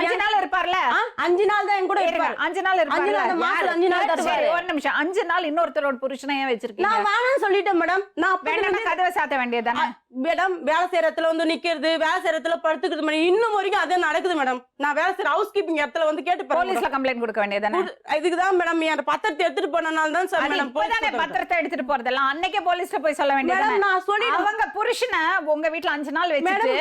5 நாள் இருப்பார்ல? 5 நாள் தான் என் கூட இருப்பாரு. 5 நாள் இருப்பார்ல? 5 நாள் தான் இருப்பாரு. ஒரு நிமிஷம், 5 நாள் இன்னொருத்தரோட புருஷனை ஏன் வச்சிருக்கீங்க? நான் வேணாம்னு சொல்லிட்டேன் மேடம். நான் கதவை சாத்த வேண்டியதானே மேடம்? வேலை செய்யறதுல வந்து நிக்கிறது, வேலை செய்யறதுல படுத்துக்கிறது மேடம். இன்னும் வரைக்கும் அதே நடக்குது மேடம். நான் வேலை செய்யற ஹவுஸ் கீப்பிங் இடத்துல வந்து கேட்டு போலீஸ்ல கம்ப்ளைண்ட் கொடுக்க வேண்டியதானே? இதுக்குதான் மேடம் என் பத்திரத்தை எடுத்துட்டு போனனால தான் சார் மேடம். பத்திரத்தை எடுத்துட்டு போறதெல்லாம் அன்னைக்கே போலீஸ்ல போய் சொல்ல வேண்டியது. நான் சொல்லி அவங்க புருஷனை உங்க வீட்டுல 5 நாள் வச்சுட்டு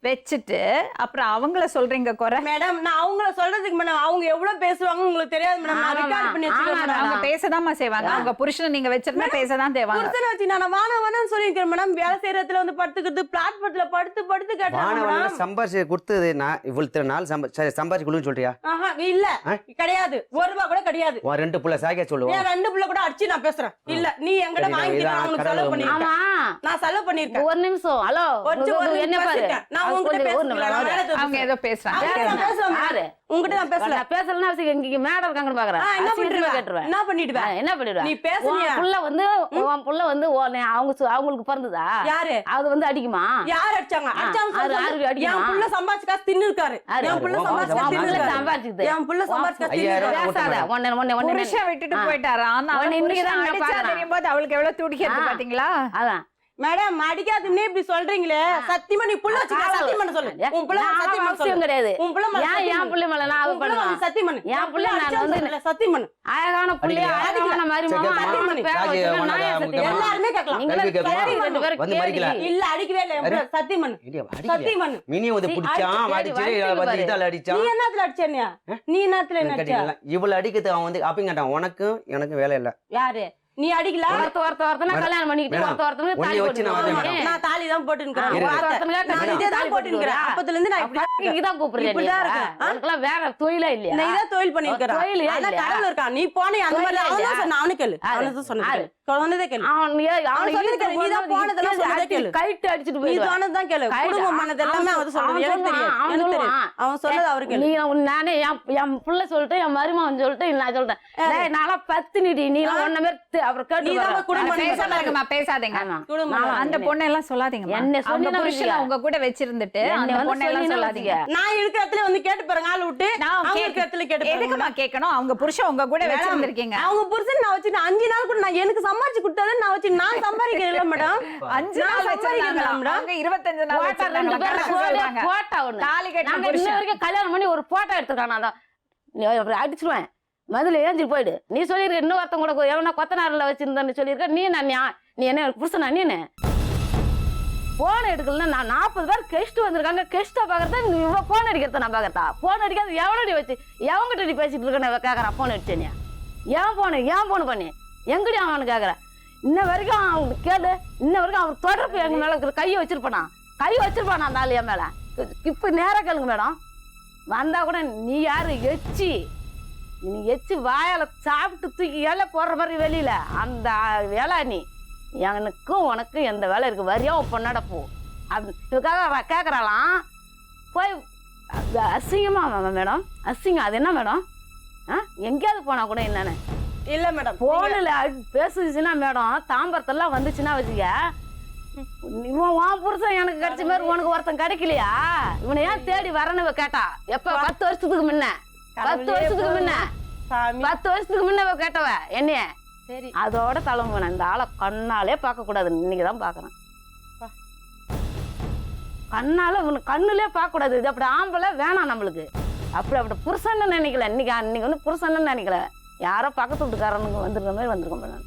வச்சுட்டு அப்புறம் அவங்கள சொல்றீங்க குறை. மேடம் நான் அவங்கள சொல்றதுக்கு மேடம் அவங்க எவ்வளவு பேசுவாங்க உங்களுக்கு தெரியாது மேடம். நான் ரெக்கார்ட் பண்ணி வச்சிருக்கேன். அவங்க பேசதாமா செய்வாங்க. அவங்க புருஷனை நீங்க வச்சிருந்தா பேசதான் தேவாங்க. புருஷனை வச்சு நான் வானவனன்னு சொல்லியிருக்கேன் மேடம். வேலை செய்யற இடத்துல வந்து படுத்துக்கிறது, பிளாட்பார்ட்ல படுத்து கேட்டாங்க. சம்பாரிச்சு கொடுத்தது நான் இவ்வளவு நாள் சம்பாரிச்சு கொடுன்னு சொல்றியா? இல்ல கிடையாது, ₹1 கூட கிடையாது. 2 புள்ள சாகியா சொல்லுவா? 2 புள்ள கூட அடிச்சு நான் பேசுறேன். இல்ல நீ எங்கட வாங்கிட்டு நான் செலவு பண்ணிருக்கேன். நான் செலவு பண்ணிருக்கேன். ஒரு நிமிஷம். ஹலோ என்ன பாரு, நான் உங்ககிட்ட பேசுறேன். அவங்க ஏதோ பேசுறாங்க. உங்ககிட்ட நான் பேசல. பேசலன்னா இங்க மேடம் இருக்காங்கன்னு பாக்குறேன். என்ன பண்ணிடுவேன்? என்ன பண்ணிடுவேன்? நீ பேசுனியா? உன் புள்ள வந்து அவங்களுக்கு பிறந்ததா? யாரு அது வந்து அடிக்குமா? யார் அடிச்சாங்க? என் புள்ள சம்பாதிச்சு காசு தின்னு இருக்காரு. என் புள்ள சம்பாதிச்சு என் புள்ள சம்பாதிச்சு பேசாத. புருஷன் விட்டுட்டு போயிட்டாரா? ஆனா இன்னைக்குதான் அடிச்சா தெரியும் போது அவளுக்கு எவ்வளவு துடிக்கிறது பாத்தீங்களா? அதான் மேடம் அடிக்காதுன்னே இப்படி சொல்றீங்களே. சத்தியமா நீ புள்ள வச்சு சத்தியம் பண்ண சொல்லு. உன் புள்ள சத்தியம் சொல்லு. கிடையாது. உன் புள்ள என் புள்ள மேல நான் அது பண்ணுவேன். சத்தியம் பண்ணு. என் புள்ள நான் வந்து சத்தியம் பண்ணு. அழகான புள்ளைய அழகான மாதிரி எல்லாருமே கேட்கலாம். இல்ல அடிக்கவே இல்ல. என் புள்ள சத்தியம் பண்ணு. சத்தியம் பண்ணு. மினி வந்து புடிச்சான் அடிச்சு வந்து இதால அடிச்சான். நீ என்னத்துல அடிச்சேன்யா? நீ என்னத்துல என்ன அடிச்ச? இவ்வளவு அடிக்கிறது அவன் வந்து அப்படி கேட்டான். உனக்கும் எனக்கு வேலை இல்ல. யாரு நீ அடிக்கல? ஒருத்தனா கல்யாணம் பண்ணிக்கிட்டு ஒருத்தருக்கு தாலி போட்டு நான் தாலி தான் போட்டுக்கிறேன். இதே தான் போட்டுக்கிறேன். அப்பத்துல இருந்து நான் இப்படி தான் கூப்பிடுறேன். உனக்குலாம் வேற தொழிலே இல்லையா? நான் இத தொழில் பண்ணிக்கிறேன். ஆனா கடவுள் இருக்கான். நீ போனே அந்த மாதிரி அவன் சொன்ன. அவனே கேளு. அவனே சொன்னது. சொன்னதே கேளு. அவன் சொல்லிருக்கான். நீ தான் போனதெல்லாம் சொன்னதே கேளு. கைட்டு அடிச்சிட்டு போய் நீ சொன்னது தான் கேளு. குடும்பமானது எல்லாமே அவன் சொல்றது எனக்கு தெரியும். எனக்கு தெரியும். அவன் சொன்னது அவருக்கு கேளு. நீ நானே என் புள்ள சொல்லிட்டு என் மருமகன் சொல்லிட்டு நான் சொல்றேன். டேய் நாளா 10 நிடி நீ ஒண்ணு பேர் அவர் கேட்டு பேசாதீங்க. அந்த பொண்ணு எல்லாம் சொல்லாதீங்க. என்ன சொன்ன புருஷன் உங்க கூட வச்சிருந்துட்டு அந்த பொண்ணு எல்லாம் சொல்லாதீங்க. நான் இருக்கிற இடத்துல வந்து கேட்டு பாருங்க. ஆள் விட்டு அவங்க இருக்கிற இடத்துல கேட்டு எதுக்குமா கேட்கணும்? அவங்க புருஷன் உங்க கூட வச்சிருந்திருக்கீங்க. அவங்க புருஷன் நான் வச்சு 5 நாள் கூட நான் எனக்கு சம்பாரிச்சு கொடுத்தது நான் வச்சு நான் சம்பாதிக்கிறேன் இல்ல மேடம். 5 நாள் வச்சிருக்காங்க மேடம். 25 நாள் வச்சிருக்காங்க. போட்டோ ஒண்ணு தாலி கட்ட நாங்க இன்ன வரைக்கும் கல்யாணம் பண்ணி ஒரு போட்டோ எடுத்துக்கான. அதான் அடிச்சிருவேன். முதல்ல ஏஞ்சி போயிடு. நீ சொல்லிருக்க இன்னொருத்தன் கூட எவனா கொத்தனாரில் வச்சிருந்தேன்னு சொல்லியிருக்க. நீ என்ன புருஷனா? நீ போன் எடுக்கலன்னா நான் 40 பேர் கெஸ்ட் வந்திருக்காங்க. கெஸ்ட்டை பார்க்கறதா நீ இவ்வளோ போன் அடிக்கிறத நான் பார்க்கறதா? போன் அடிக்காது எவனடி வச்சு எவங்கிட்ட நீ பேசிட்டு இருக்கேன் கேட்கறான். போன் அடிச்சேனியா? ஏன் போன் பண்ணி எங்கடி அவனு கேட்கறேன். இன்ன வரைக்கும் அவன் கேளு. இன்ன வரைக்கும் அவன் தொடர்பு எங்க மேல கையை வச்சிருப்பானா அந்த ஆள் என் மேல. இப்போ நேராக கேளுங்க மேடம். வந்தா கூட நீ யாரு நீ எச்சு வாயால சாப்பிட்டு தூக்கி இலை போடுற மாதிரி வெளியில அந்த வேலை. நீ எனக்கும் உனக்கும் எந்த வேலை இருக்கு? வரியா பொண்ணாட போ அதுக்காக கேட்கறாளாம். போய் அசிங்கமா மேடம்? அசிங்கம் அது என்ன மேடம்? எங்கேயாவது போனா கூட என்னன்னு இல்ல மேடம். போன்ல பேசுச்சுன்னா மேடம் தாம்பரத்தெல்லாம் வந்துச்சுன்னா வச்சுக்க. உன் புருஷன் எனக்கு கிடைச்ச மாதிரி உனக்கு ஒருத்தன் கிடைக்கலையா? இவனை ஏன் தேடி வரணும் கேட்டா? எப்ப 10 வருஷத்துக்கு முன்ன 10 வருஷத்துக்கு முன்ன கேட்டவ என்னைய. சரி அதோட தலைமுறை இந்த ஆளை கண்ணாலே பார்க்க கூடாது. இன்னைக்குதான் பாக்குறேன். கண்ணால கண்ணுலே பார்க்க கூடாது. இது அப்படி ஆம்பளை வேணாம் நம்மளுக்கு. அப்படி புருஷன்னு நினைக்கல. இன்னைக்கு வந்து புருஷன்னு நினைக்கல. யாரோ பக்கத்து வீட்டுக்காரனுக்கு வந்திருக்க மாதிரி வந்திருக்கோம்.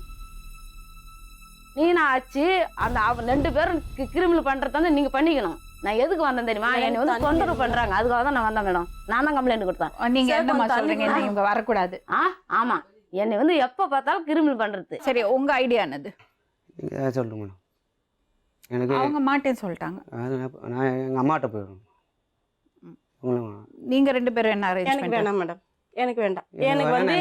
நீனா ஆச்சு அந்த 2 பேரும் கிரிமினல் பண்றத வந்து நீங்க பண்ணிக்கணும். நான் எதுக்கு வந்தேன் தெரியுமா? என்னை வந்து தொந்தரவு பண்றாங்க. அதுக்காக தான் நான் வந்தேன் மேடம். நான் தான் கம்ப்ளைண்ட் கொடுத்தேன். நீங்க என்னமா சொல்றீங்க? இவங்க வரக்கூடாது. ஆமா என்னை வந்து எப்ப பார்த்தாலும் கிரிமினல் பண்றது. சரி உங்க ஐடியா என்னது? சொல்லுங்க மேடம். எனக்கு அவங்க மாட்டேன்னு சொல்லிட்டாங்க. நான் எங்க அம்மாட்ட போயிடுவேன். நீங்க 2 பேரும் என்ன அரேஞ்ச் எனக்கு வேணாம் மேடம். எனக்கு வேண்டாம். எனக்கு வந்து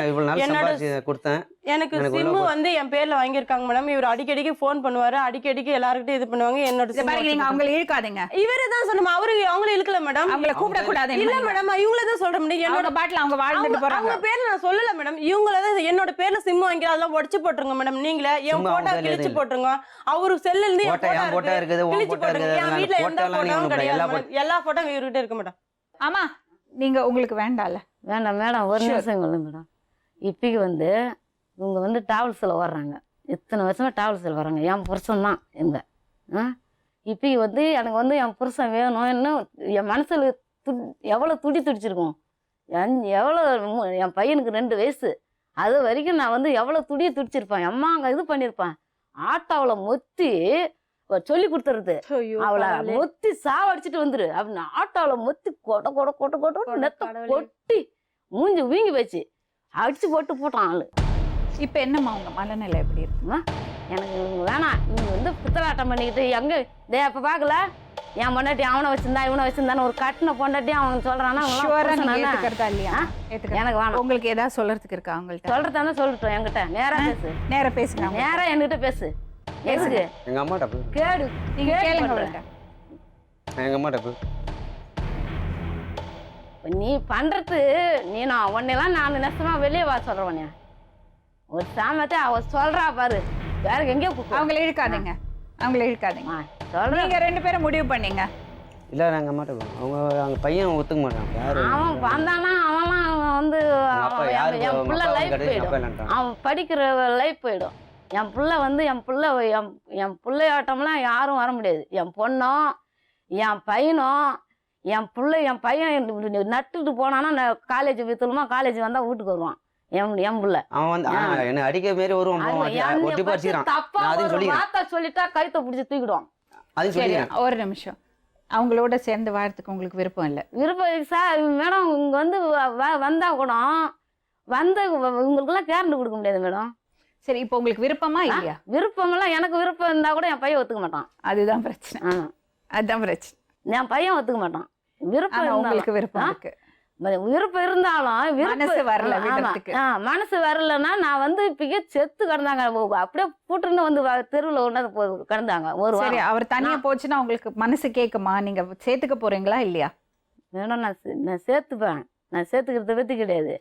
எனக்கு சிம் வந்து என் பேர்ல வாங்கியிருக்காங்க மேடம். இவர் அடிக்கடிக்கு போன் பண்ணுவாரு. அடிக்கடிக்கு எல்லாருக்கிட்டும் இது பண்ணுவாங்க. என்னோட நீங்க அவங்களை இழுக்காதீங்க. இவரே தான் சொன்னோம். அவங்களும் இழுக்கல மேடம். அவங்களை கூப்பிட கூடாது. இல்ல மேடம் இவங்கள தான் சொல்ற முடியும். என்னோட பாட்டில் அவங்க வாழ்ந்துட்டு போறாங்க. அவங்க பேர்ல நான் சொல்லல மேடம். இவங்களதான் என்னோட பேர்ல சிம் வாங்கி அதெல்லாம் உடைச்சு போட்டுருங்க மேடம். நீங்களே என் போட்டோ கிழிச்சு போட்டுருங்க. அவரு செல்லுல இருந்து போட்டோ இருக்குது கிழிச்சு போட்டுருங்க. என் வீட்டுல எந்த போட்டோவும் கிடையாது. எல்லா போட்டோ இவர்கிட்ட இருக்கு மேடம். ஆமா நீங்க உங்களுக்கு வேண்டாம்ல? வேண்டாம் மேடம். ஒரு நிமிஷம் மேடம். இப்போக்கு வந்து இவங்க வந்து டிராவல்ஸில் வர்றாங்க. இத்தனை வருஷமா டிராவல்ஸில் வர்றாங்க. என் புருஷன் தான் எங்க. இப்போக்கு வந்து எனக்கு வந்து என் புருஷன் வேணும். இன்னும் என் மனசில் எவ்வளோ துடிச்சிருக்கும். எவ்வளோ என் பையனுக்கு 2 வயசு. அது வரைக்கும் நான் வந்து எவ்வளோ துடிச்சிருப்பேன். அம்மா அங்கே இது பண்ணியிருப்பேன். ஆட்டோவில் மொத்தி சொல்லி கொடுத்துருது ஐயோ, அவளை கடவுளே. மொத்தி சாவடிச்சிட்டு வந்துரு அப்படின்னு ஆட்டோல மொத்தி கொட கொட கொட கொட நெத்த கடவுளே. கொட்டி மூஞ்சி வீங்கி போச்சு அடிச்சு போட்டான் ஆளு. இப்ப என்னம்மா உங்க மனநிலை எப்படி இருக்கு? அம்மா, எனக்கு இவங்க வேணாம். நீங்க வந்து பித்தலாட்டம் பண்ணிக்கிட்டு எங்க இப்ப பாக்கல என் பொண்டாட்டி அவனை வச்சிருந்தா இவனை வச்சிருந்தான்னு ஒரு கட்டின பொண்டாட்டி அவன் சொல்றானா ஷுவரா நீங்க ஏத்துக்கிறதா இல்லையா? எனக்கு வேணாம். உங்களுக்கு ஏதாவது சொல்லறதுக்கு இருக்கா அவங்கள்ட்ட? சொல்றதானே சொல்லட்டும், என்கிட்ட நேரா பேசு, நேரா பேசுங்க. நேரா என்கிட்ட பேசு. எதுக்கு எங்கள் அம்மாட்ட போய் கேடு நீங்க கேளுங்க அவள்கிட்ட. எங்கள் அம்மாட்ட போய் நீ பண்றது நான் உன்னெல்லாம் நான் நெசமா வெளியே வா சொல்றவனே ஒரு சாமத்தை அவ சொல்றா பாரு, வேற எங்கேயோ அவங்கள இழுக்காதீங்க, அவங்கள இழுக்காதீங்க. சொல்ற நீங்க 2 பேரும் முடிவு பண்ணீங்க. இல்லை எங்கள் அம்மாட்ட போய் அவங்க பையன் ஒத்துக்க மாட்டான். யார் அவன் வந்தானா அவன்லாம் வந்து அப்பா யாரு என் உங்க பிள்ளை அப்பா லைஃப் கிடையாது, அப்பா போயிடும், இல்லைன்றான். அவன் படிக்கிற லைஃப் போயிடும். என் பிள்ளை வந்து என் பிள்ளையாட்டம்லாம் யாரும் வர முடியாது. என் பொண்ணும் என் பையனும் என் பையன் நட்டுட்டு போனானா காலேஜ் வித்துலுமா, காலேஜ் வந்தா வீட்டுக்கு வருவான் என் பிள்ளை. அவன் வந்து என்னை அடிக்க மாரி வருவான், ஒட்டி படிச்சுக்கிறான். தப்பா நான் அதையும் ஒரு சொல்லிக்கிறேன். வார்த்தை சொல்லிட்டா கைத்தை பிடிச்சி தூக்கிடுவான். அதையும் சரி, சொல்லிக்கிறேன். ஒரு நிமிஷம். அவங்களோட சேர்ந்து வாழறதுக்கு உங்களுக்கு விருப்பம் இல்ல? விருப்பம் சார் மேடம், இங்க வந்து வந்தா கூட இவங்களுக்கெல்லாம் கேரண்ட் கொடுக்க முடியாது மேடம். சரி, இப்போ உங்களுக்கு விருப்பமா இல்லையா? விருப்பமெல்லாம் எனக்கு விருப்பம் இருந்தா கூட என் பையன் ஒத்துக்க மாட்டான். அதுதான் பிரச்சனை. ஆமா, அதுதான் பிரச்சனை. என் பையன் ஒத்துக்க மாட்டான். விருப்பம் ஆனா உங்களுக்கு இருந்தாலும் விருப்பம் இருக்கு. விருப்பம் இருந்தாலும் மனசு வரல விடுறதுக்கு. மனசு வரலன்னா நான் வந்து இப்பயே செத்து கிடந்தாங்க, அப்படியே கூட்டுன்னு வந்து தெருவில் ஒண்ணு கிடந்தாங்க ஒரு சரி, வாரம். அவர் தனியா போச்சுன்னா உங்களுக்கு மனசு கேக்குமா? நீங்க சேர்த்துக்க போறீங்களா இல்லையா? வேணும், நான் சேர்த்துப்பேன். நான் சேர்த்துக்கிறத பற்றி கிடையாது.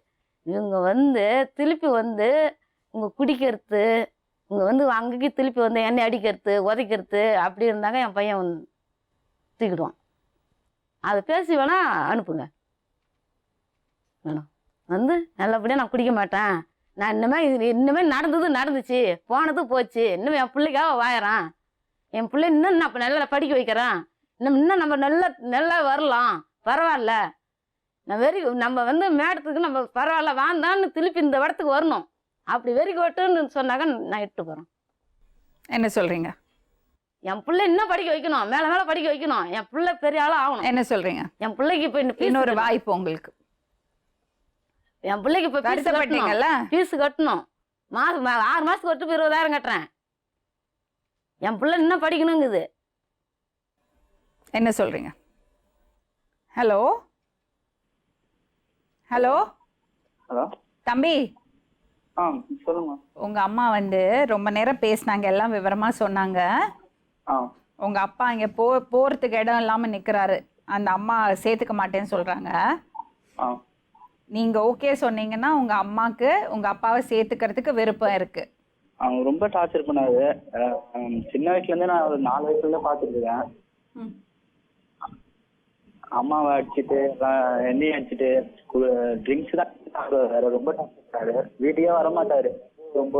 இவங்க வந்து திருப்பி வந்து இவங்க குடிக்கிறது, இவங்க வந்து அங்கேயும் திருப்பி வந்து எண்ணெய் அடிக்கிறது உதைக்கிறது அப்படி இருந்தாங்க என் பையன் வந்து தூக்கிடுவான். அதை பேசி வேணா அனுப்புங்க வேணும். வந்து நல்லபடியாக நான் குடிக்க மாட்டேன், நான் இன்னுமே நடந்துச்சு போனது போச்சு, இன்னும் என் பிள்ளைக்காக வாயறேன், என் பிள்ளை இன்னும் நான் இப்போ நல்லா படிக்க வைக்கிறேன், இன்னும் நம்ம நல்லா வரலாம், பரவாயில்ல, நம்ம வந்து மேடத்துக்கு நம்ம பரவாயில்ல வாந்தான்னு திருப்பி இந்த இடத்துக்கு வரணும், அப்படி வெறிக்கோட்டுன்னு சொன்னாக்க நான் இட்டு போகிறேன். என்ன சொல்றீங்க? என் பிள்ளை இன்னும் படிக்க வைக்கணும், மேலே படிக்க வைக்கணும், என் பிள்ளை பெரிய ஆளாக ஆகணும். என்ன சொல்றீங்க? என் பிள்ளைக்கு இப்போ இன்னொரு வாய்ப்பு உங்களுக்கு. என் பிள்ளைக்கு இப்போ வருத்தப்பட்டீங்கல்ல? ஃபீஸ் கட்டணும், 6 மாதத்துக்கு ஒட்டு 20,000 கட்டுறேன். என் பிள்ளை இன்னும் படிக்கணுங்குது. என்ன சொல்றீங்க? ஹலோ ஹலோ ஹலோ தம்பி, சொல்லுங்க. உங்க அம்மா வந்து ரொம்ப நேரம் பேசினாங்க, எல்லாம் விவரமா சொன்னாங்க. உங்க அப்பா இங்க போறதுக்கு இடம் இல்லாம நிக்கிறாரு, அந்த அம்மா சேர்த்துக்க மாட்டேன்னு சொல்றாங்க. நீங்க ஓகே சொன்னீங்கன்னா உங்க அம்மாக்கு உங்க அப்பாவை சேர்த்துக்கிறதுக்கு விருப்பம் இருக்கு. அவங்க ரொம்ப டார்ச்சர் பண்ணாரு. சின்ன வயசுல இருந்தே நான் ஒரு 4 வயசுல பார்த்துருக்கேன். அம்மாவை அடிச்சுட்டு எண்ணெய் அடிச்சுட்டு ட்ரிங்க்ஸ் தான் சாப்பிடுவாரு. ரொம்ப டார்ச்சர் பண்ணாரு. வீட்டுக்கே வரமாட்டாரு. ரொம்ப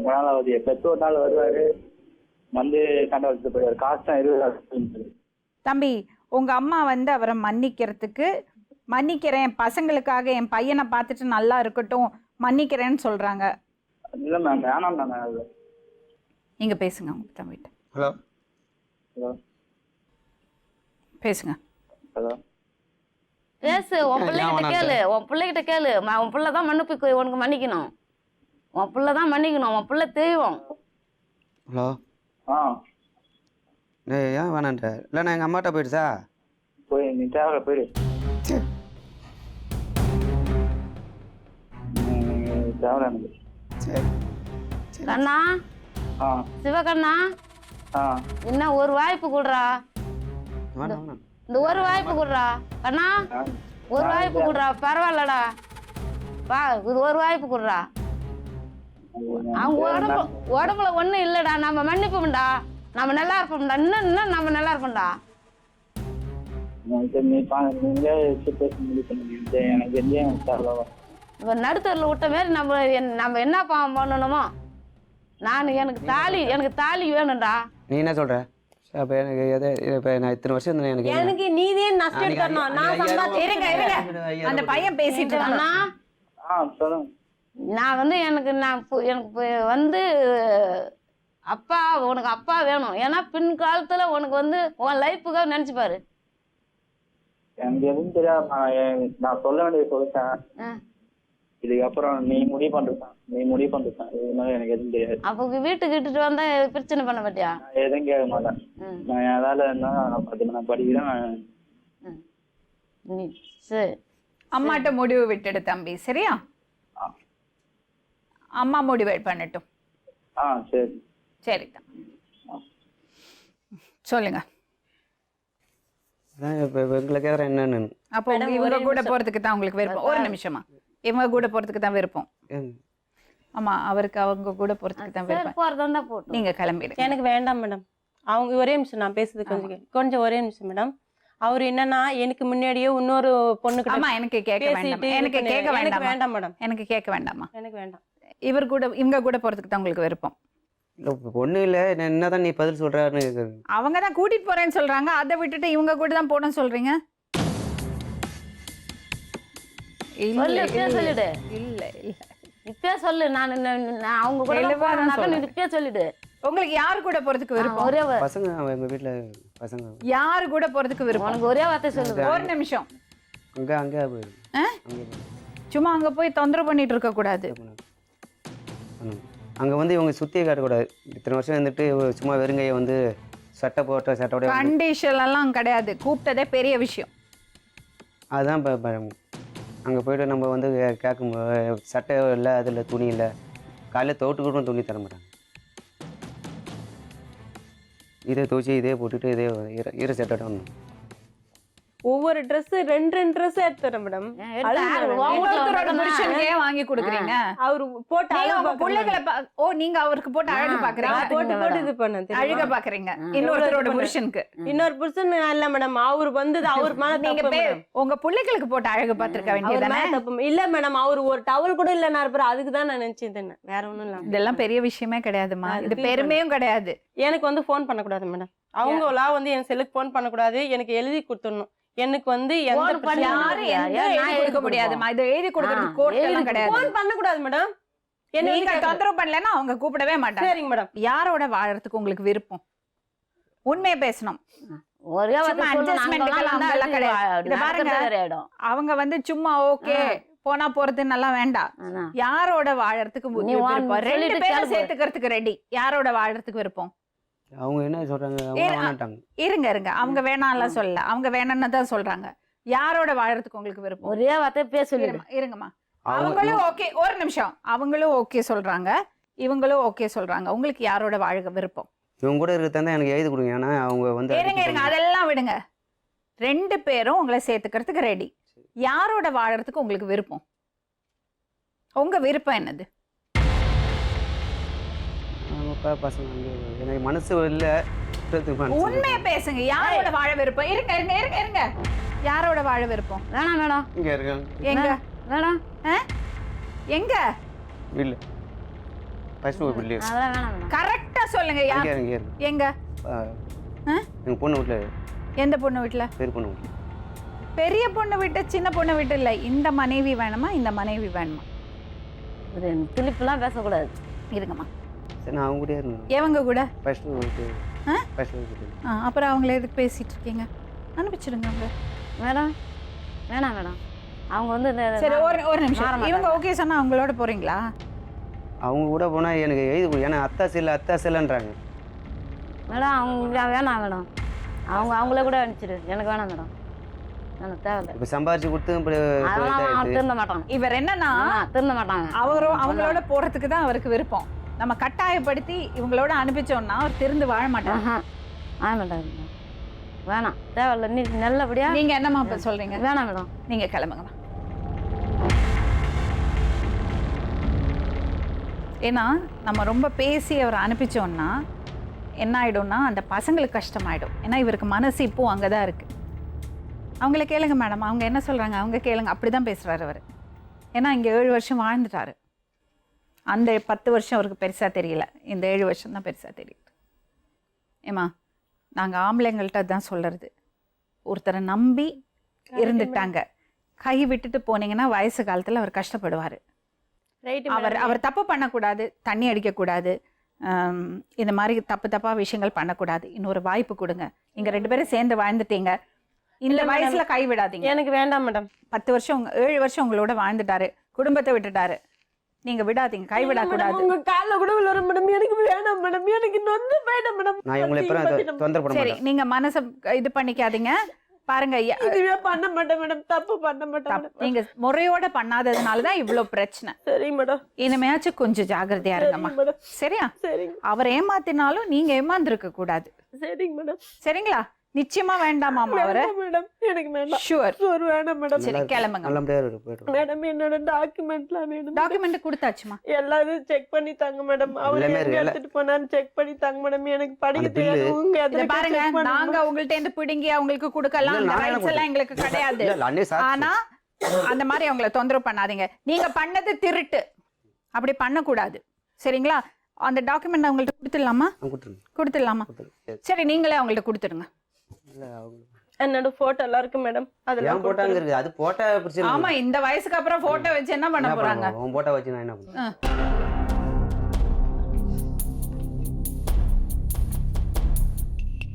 நாள் ஆகுது. எப்போ ஒரு நாள் வருவாரு, வந்து சண்டை வச்சுட்டு போயிடுவாரு. காசு தான் 20,000. தம்பி, உங்க அம்மா வந்து அவரை மன்னிக்கிறேன், பசங்களுக்காக என் பையனை பார்த்துட்டு நல்லா இருக்கட்டும் மன்னிக்கிறேன்னு சொல்றாங்க. இல்ல மேம், வேணாம் மேம். நீங்க பேசுங்க உங்க தம்பிகிட்ட. ஹலோ ஹலோ பேசுங்க. ஹலோ பேசு, உன் பிள்ளைகிட்ட கேளு, உன் பிள்ளைகிட்ட கேளு. உன் பிள்ளை தான் மன்னிப்பு உனக்கு மன்னிக்கணும், உன் பிள்ளை தான் மன்னிக்கணும், உன் பிள்ளை தெய்வம். ஹலோ ஏன் வேணான்ற? இல்லை நான் எங்கள் அம்மாட்ட போயிடுச்சா? நீ தேவை போயிடு. தேவை எனக்கு. கண்ணா, சிவகண்ணா, இன்னும் ஒரு வாய்ப்பு கொடுறா, இந்த ஒரு வாய்ப்பு கொடுறா கண்ணா, ஒரு வாய்ப்பு கொடுறா, பரவாயில்லடா பா, இது ஒரு வாய்ப்பு கொடுறா. அவங்க உடம்புல ஒண்ணும் இல்லடா, நம்ம மன்னிப்போம்டா, நம்ம நல்லா இருப்போம்டா, இன்னும் நம்ம நல்லா இருப்போம்டா. நடுத்தரில் விட்ட மாரி நம்ம என்ன பண்ணணுமோ, எனக்கு தாலி வேணும்டா. நீ என்ன சொல்ற? அப்ப எனக்கு இப்ப நான் இத்தனை வருஷம் எனக்கு நீதே நஷ்டம் தரணும். நான் சம்பாதிச்சு அந்த பையன் பேசிட்டு அண்ணா, நான் வந்து எனக்கு வந்து அப்பா உனக்கு அப்பா வேணும். ஏன்னா பின் காலத்துல உனக்கு வந்து உன் லைஃபுக்காக நினைச்சு பாரு. எனக்கு எதுவும் தெரியாது. நான் சொல்ல வேண்டியது சொல்லிட்டேன். இதுக்கப்புறம் நீ முடிவு பண்றேன் இதனால எனக்கு எதுவும் தெரியாது. அப்போ வீட்டுக்கு இட்டுட்டு வந்தா பிரச்சனை பண்ண மாட்டியா? நான் எதுவும் கேட்க மாட்டேன். நான் என் வேலை இருந்தா நான் படிக்கிறேன். சரி, அம்மாட்ட முடிவு விட்டுடு தம்பி, சரியா? அம்மா முடிவு பண்ணட்டும். சரி சரிதான், சொல்லுங்க. இப்போ எங்களை கேட்குறேன் என்னன்னு. அப்போ இவங்க கூட போறதுக்கு தான் உங்களுக்கு விருப்பம்? ஒரு நிமிஷமா, இவங்க கூட போறதுக்கு தான் விருப்பம். ஆமா, அவருக்கு அவங்க கூட போறதுக்கு தான் விருப்பம். போறதா போட்டு நீங்க கிளம்பிடுங்க. எனக்கு வேண்டாம் மேடம். அவங்க ஒரே நிமிஷம், நான் பேசுறது கொஞ்சம் ஒரே நிமிஷம் மேடம். அவர் என்னன்னா எனக்கு முன்னாடியே இன்னொரு பொண்ணுக்கு எனக்கு கேட்க வேண்டாம், எனக்கு கேட்க வேண்டாம் மேடம், எனக்கு கேட்க வேண்டாமா? எனக்கு வேண்டாம். இவர் கூட இவங்க கூட போறதுக்கு தான் உங்களுக்கு விருப்பம்? இல்லை ஒன்றும் இல்லை, என்னதான் நீ பதில் சொல்கிறான்னு. அவங்க தான் கூட்டிட்டு போறேன்னு சொல்றாங்க, அதை விட்டுட்டு இவங்க கூட தான் போகணும்னு சொல்றீங்க. சொல்லிடு. இல்ல இல்ல, இப்பயே சொல்லு. நான் அவங்க கூட இப்பயே சொல்லிடு. உங்களுக்கு யாரு கூட போறதுக்கு விருப்பம்? ஒரே பசங்க எங்க வீட்டில் பசங்க யாரு கூட போறதுக்கு விருப்பம்? உனக்கு ஒரே வார்த்தை சொல்லு. ஒரு நிமிஷம். அங்கே சும்மா அங்க போய் தொந்தரவு பண்ணிட்டு இருக்க கூடாது. அங்கே வந்து இவங்க சுற்றியே காட்டக்கூடாது. இத்தனை வருஷம் இருந்துட்டு சும்மா வெறுங்கையை வந்து சட்டையோட கண்டிஷன் எல்லாம் கிடையாது, கூப்பிட்டதே பெரிய விஷயம். அதுதான் இப்போ அங்கே போய்ட்டு நம்ம வந்து கேட்கும் சட்டை இல்லை, அதில் துணி இல்லை, காலையில் தோட்டுக்கூட துணி தர மாட்டாங்க. இதே துவச்சி இதே போட்டுட்டு இதே ஈர சட்டை ஒன்று. ஒவ்வொரு ட்ரெஸ் ரெண்டு ட்ரெஸ் எடுத்துறேன் மேடம். வாங்கி கொடுக்குறீங்க. அவரு போட்டு நீங்க அவருக்கு போட்டு அழகு பாக்குறீங்க, போட்டு இது பண்ண அழகா பாக்குறீங்க இன்னொருத்தரோட புருஷனுக்கு. இன்னொரு புருஷன் இல்ல மேடம், அவரு வந்து அவர் மேல நீங்க உங்க பிள்ளைகளுக்கு போட்டு அழகு பாத்துருக்க வேண்டியதுதானே? இல்ல மேடம், அவரு ஒரு டவல் கூட இல்ல நான் இருப்பாரு, அதுக்குதான் நான் நினைச்சேன். வேற ஒண்ணும் இல்ல. இதெல்லாம் பெரிய விஷயமே கிடையாதுமா, இது பெருமையும் கிடையாது. எனக்கு வந்து போன் பண்ணக்கூடாது மேடம். அவங்களா வந்து என் செல்லுக்கு போன் பண்ணக்கூடாது, எனக்கு எழுதி கொடுத்துடணும். எனக்கு வந்து கொடுக்க முடியாதுமா, இது எழுதி கொடுக்கறது கோர்ட்லாம் கிடையாது. போன் பண்ண கூடாது மேடம். நீங்க தொந்தரவு பண்ணலன்னா அவங்க கூப்பிடவே மாட்டாங்க. சரிங்க மேடம். யாரோட வாழறதுக்கு உங்களுக்கு விருப்பம்? உண்மையை பேசணும். ஒரே அவங்க வந்து சும்மா ஓகே போனா போறது நல்லா வேண்டாம். யாரோட வாழறதுக்கு ரெண்டு பேரும் சேர்த்துக்கிறதுக்கு ரெடி. யாரோட வாழறதுக்கு விருப்பம்? அவங்க என்ன சொல்றாங்க? இருங்க, அவங்க வேணாம்லாம் சொல்லல, அவங்க வேணும்னு தான் சொல்றாங்க. யாரோட வாழறதுக்கு உங்களுக்கு விருப்பம்? ஒரே வார்த்தை பேச இருங்கம்மா. அவங்களும் ஓகே, ஒரு நிமிஷம். அவங்களும் ஓகே சொல்றாங்க, இவங்களும் ஓகே சொல்றாங்க. உங்களுக்கு யாரோட வாழ விருப்பம்? இவங்க கூட இருக்கிறதா எனக்கு எழுதி கொடுங்க. ஏன்னா அவங்க வந்து இருங்க, அதெல்லாம் விடுங்க. ரெண்டு பேரும் உங்களை சேர்த்துக்கிறதுக்கு ரெடி. யாரோட வாழறதுக்கு உங்களுக்கு விருப்பம்? உங்க விருப்பம் என்னது? பசங்க எனக்கு மனசு இல்ல. உண்மையை பேசுங்க. யாரோட வாழ விருப்பம்? இருங்க. யாரோட வாழ விருப்பம்? வேணாம் வேணாம். இங்க இருக்காங்க. எங்க வேணாம்? எங்க இல்ல ஃபர்ஸ்ட் ஒரு பிள்ளை. அதெல்லாம் வேணாம் வேணாம். கரெக்ட்டா சொல்லுங்க. எங்க எங்க பொண்ணு வீட்ல. எந்த பொண்ணு வீட்ல? பெரிய பொண்ணு வீட்ல. பெரிய பொண்ணு வீட்டு சின்ன பொண்ணு வீட்டு இல்ல. இந்த மனைவி வேணுமா, இந்த மனைவி வேணுமா? திலிப்புலாம் பேசக்கூடாது. இருங்கம்மா. சரி, நான் அவங்க கூட இருந்தேன். எவங்க கூட? ஃபர்ஸ்ட் அப்புறம் அவங்கள எதுக்கு பேசிட்டு இருக்கீங்க? அனுப்பிச்சிடுங்க அவங்க. வேணாம் வேணாம். அவங்க வந்து சரி, ஒரு நிமிஷம். இவங்க ஓகே சொன்னா அவங்களோட போறீங்களா? அவங்க கூட போனா எனக்கு எழுதி, ஏன்னா அத்தா செல்லன்றாங்க மேடம். அவங்க வேணாம் மேடம். அவங்களே கூட அனுப்பிச்சிடு. எனக்கு வேணாம் மேடம், எனக்கு தேவையில்லை. இப்போ சம்பாரிச்சு கொடுத்து திருந்த மாட்டாங்க. இவர் என்னன்னா திருந்த மாட்டாங்க. அவங்களோட போறதுக்கு தான் அவருக்கு விருப்பம். நம்ம கட்டாயப்படுத்தி இவங்களோட அனுப்பிச்சோம்னா அவர் திருந்து வாழ மாட்டாங்க. வேணாம், தேவையில்ல. நீ நல்லபடியா. நீங்க என்னம்மா இப்ப சொல்றீங்க? வேணாம் மேடம், நீங்க கிளம்புங்கம்மா. ஏன்னா நம்ம ரொம்ப பேசி அவரை அனுப்பிச்சோம்னா என்ன ஆயிடும்னா அந்த பசங்களுக்கு கஷ்டமாயிடும். ஏன்னா இவருக்கு மனசு இப்போ அங்கதான் இருக்கு. அவங்கள கேளுங்க மேடம், அவங்க என்ன சொல்றாங்க அவங்க கேளுங்க. அப்படிதான் பேசுறாரு அவர். ஏன்னா இங்க 7 வருஷம் வாழ்ந்துட்டாரு. அந்த 10 வருஷம் அவருக்கு பெருசா தெரியல, இந்த 7 வருஷம் தான் பெருசா தெரியுது. ஏமா, நாங்க ஆம்பளைங்கள்ட்ட தான் சொல்றது, ஒருத்தரை நம்பி இருந்துட்டாங்க, கை விட்டுட்டு போனீங்கன்னா வயசு காலத்துல அவர் கஷ்டப்படுவாரு. அவர் தப்பு பண்ணக்கூடாது, தண்ணி அடிக்கக்கூடாது, இந்த மாதிரி தப்பாக விஷயங்கள் பண்ணக்கூடாது, இன்னொரு வாய்ப்பு கொடுங்க. நீங்கள் 2 பேரும் சேர்ந்து வாழ்ந்துட்டீங்க, இந்த வயசுல கைவிடாதீங்க. எனக்கு வேண்டாம் மேடம். 10 வருஷம் 7 வருஷம் உங்களோட வாழ்ந்துட்டாரு, குடும்பத்தை விட்டுட்டாரு, நீங்க விடாதீங்க, கைவிடக்கூடாது. உங்க கால்ல கூட விழுற மேடம், எனக்கு வேண்டாம் மேடம், எனக்கு நொந்து போயிடும் மேடம். நான் இவங்களை எப்பறம் தொந்தரவு பண்ண சரி, மாட்டேன். நீங்க மனசை இது பண்ணிக்காதீங்க. பாருங்க, இதுவே பண்ண மாட்டேன் மேடம், தப்பு பண்ண மாட்டேன். நீங்க முறையோட பண்ணாததுனாலதான் இவ்வளவு பிரச்சனை. சரிங்க மேடம். இனிமேயாச்சும் கொஞ்சம் ஜாகிரதையா இருங்கம்மா, சரியா? சரிங்க. அவர் ஏமாத்தினாலும் நீங்க ஏமாந்துருக்க கூடாது, சரிங்க மேடம். சரிங்களா? நிச்சயமா வேண்டாமாமா அவரை? மேடம் எனக்கு வேண்டாம். ஷூர் ஷூர் வேண்டாம் மேடம். சரி, கிளம்புங்க. நல்லபடியாக போய்ட்டு மேடம் என்னோட டாக்குமெண்ட்லாம் வேணும். டாக்குமெண்ட் கொடுத்தாச்சுமா? எல்லாரும் செக் பண்ணி தாங்க மேடம். அவர் எங்க எடுத்துட்டு போனான்னு செக் பண்ணி தாங்க மேடம். எனக்கு படிக்க தெரியாது. உங்க இத பாருங்க, நாங்க உங்கள்ட்ட இருந்து பிடுங்கி அவங்களுக்கு கொடுக்கலாம், அந்த ரைட்ஸ் எல்லாம் எங்களுக்கு கிடையாது. ஆனா அந்த மாதிரி அவங்கள தொந்தரவு பண்ணாதீங்க. நீங்க பண்ணது திருட்டு, அப்படி பண்ணக்கூடாது, சரிங்களா? அந்த டாக்குமெண்ட் அவங்கள்ட்ட கொடுத்துடலாமா? கொடுத்துடலாமா? சரி, நீங்களே அவங்கள்ட்ட கொடுத்துருங்க. என்னோட போட்டோ எல்லாம் இருக்கு மேடம். அதெல்லாம் போட்டாங்க இருக்கு, அது போட்டோ பிரச்சனை. ஆமா, இந்த வயசுக்கு அப்புறம் போட்டோ வச்சு என்ன பண்ண போறாங்க? உன் போட்டோ வச்சு நான் என்ன பண்ணுவேன்?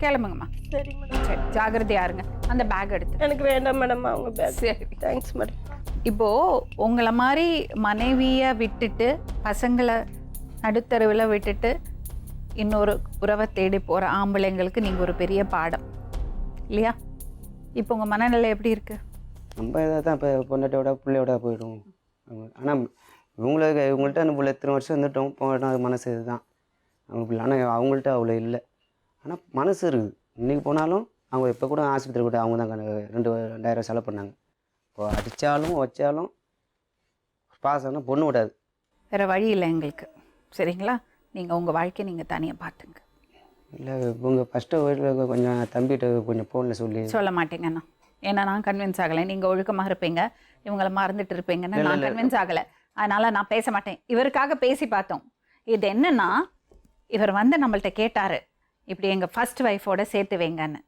கிளம்புங்கம்மா. சரி மேடம். சரி, ஜாகிரதையா இருங்க. அந்த பேக் எடுத்து. எனக்கு வேண்டாம் மேடம் அவங்க பேக். சரி, தேங்க்ஸ் மேடம். இப்போ உங்களை மாதிரி மனைவியை விட்டுட்டு பசங்களை நடுத்தருவில் விட்டுட்டு இன்னொரு உறவை தேடி போகிற ஆம்பளைங்களுக்கு நீங்கள் ஒரு பெரிய பாடம் இல்லையா? இப்போ உங்கள் மனநிலை எப்படி இருக்குது? நம்ம இதாக தான் இப்போ பொண்டாட்டியோட பிள்ளையோட போயிடும். ஆனால் இவங்கள்ட்ட நம்ம எத்தனை வருஷம் இருந்துட்டோம், போயிட்டோம், அது மனசு இதுதான் அவங்க பிள்ளை. ஆனால் அவங்கள்ட்ட அவ்வளோ இல்லை, ஆனால் மனசு இருக்குது. இன்றைக்கி போனாலும் அவங்க இப்போ கூட ஆஸ்பத்திரி கூட அவங்க தான் 2000 செலவு பண்ணாங்க. இப்போ அடித்தாலும் வச்சாலும் பாசம்னா பொண்ணு விடாது. வேறு வழி இல்லை எங்களுக்கு, சரிங்களா? நீங்கள் உங்கள் வாழ்க்கையை நீங்கள் தனியாக பார்த்துங்க. இல்லை, இவங்க ஃபஸ்ட்டு வீட்டில் கொஞ்சம் தம்பிகிட்ட கொஞ்சம் ஃபோனில் சொல்ல மாட்டேங்கண்ணா, ஏன்னா நான் கன்வின்ஸ் ஆகலை. நீங்கள் ஒழுக்கமாக இருப்பீங்க, இவங்களை மறந்துட்டு இருப்பீங்கன்னு நான் கன்வின்ஸ் ஆகலை, அதனால் நான் பேச மாட்டேன். இவருக்காக பேசி பார்த்தோம். இது என்னன்னா, இவர் வந்து நம்மள்ட்ட கேட்டார், இப்படி எங்கள் ஃபர்ஸ்ட் ஒய்ஃபோட சேர்த்து வைங்கன்னு.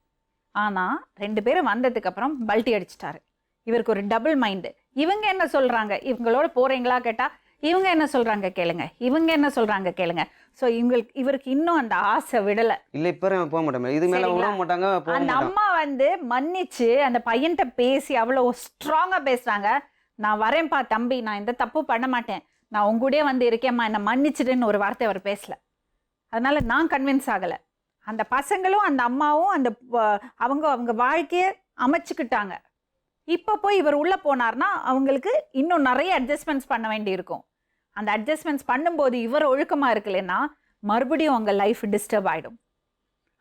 ஆனால் 2 பேரும் வந்ததுக்கப்புறம் பல்ட்டி அடிச்சிட்டாரு. இவருக்கு ஒரு டபுள் மைண்டு. இவங்க என்ன சொல்கிறாங்க, இவங்களோட போகிறீங்களா கேட்டால் இவங்க என்ன சொல்கிறாங்க கேளுங்க, இவங்க என்ன சொல்கிறாங்க கேளுங்க. ஸோ இவருக்கு இன்னும் அந்த ஆசை விடலை. இல்லை, இப்போ போக மாட்டேன், இது மேலே விட மாட்டாங்க. அந்த அம்மா வந்து மன்னிச்சு அந்த பையன்கிட்ட பேசி அவ்வளோ ஸ்ட்ராங்காக பேசுகிறாங்க. நான் வரேன்ப்பா தம்பி, நான் எந்த தப்பு பண்ண மாட்டேன், நான் உங்கூடயே வந்து இருக்கேம்மா, என்னை மன்னிச்சிடுன்னு ஒரு வார்த்தை அவர் பேசலை. அதனால் நான் கன்வின்ஸ் ஆகலை. அந்த பசங்களும் அந்த அம்மாவும் அந்த அவங்க வாழ்க்கையை அமைச்சுக்கிட்டாங்க. இப்போ போய் இவர் உள்ளே போனார்னா அவங்களுக்கு இன்னும் நிறைய அட்ஜஸ்ட்மெண்ட்ஸ் பண்ண வேண்டி இருக்கும். அந்த அட்ஜஸ்ட்மெண்ட்ஸ் பண்ணும்போது இவர் ஒழுக்கமாக இருக்கலைன்னா மறுபடியும் உங்கள் லைஃப் டிஸ்டர்ப் ஆகிடும்.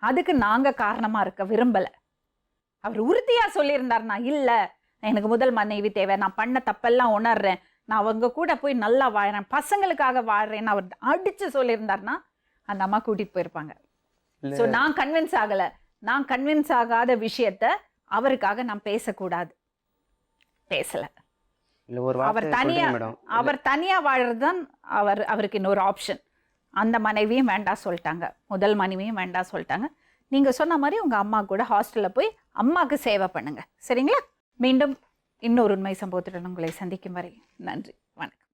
அதுக்கு நாங்கள் காரணமாக இருக்க விரும்பலை. அவர் உறுதியாக சொல்லியிருந்தார்னா, இல்லை எனக்கு முதல் மனைவி தேவை, நான் பண்ண தப்பெல்லாம் உணர்றேன், நான் அவங்க கூட போய் நல்லா வாழறேன், பசங்களுக்காக வாழ்கிறேன்னு அவர் அடித்து சொல்லியிருந்தார்னா அந்த அம்மா கூட்டிகிட்டு போயிருப்பாங்க. ஸோ நான் கன்வின்ஸ் ஆகலை. நான் கன்வின்ஸ் ஆகாத விஷயத்த அவருக்காக நான் பேசக்கூடாது, பேசலை. அவர் தனியா வாழறது தான் அவருக்கு இன்னொரு ஆப்ஷன். அந்த மனைவியும் வேண்டாம் சொல்லிட்டாங்க, முதல் மனைவியும் வேண்டாம் சொல்லிட்டாங்க. நீங்க சொன்ன மாதிரி உங்க அம்மா கூட ஹாஸ்டல்ல போய் அம்மாவுக்கு சேவை பண்ணுங்க, சரிங்களா? மீண்டும் இன்னொரு உண்மை சம்பவத்துடன் உங்களை சந்திக்கும் வரை நன்றி, வணக்கம்.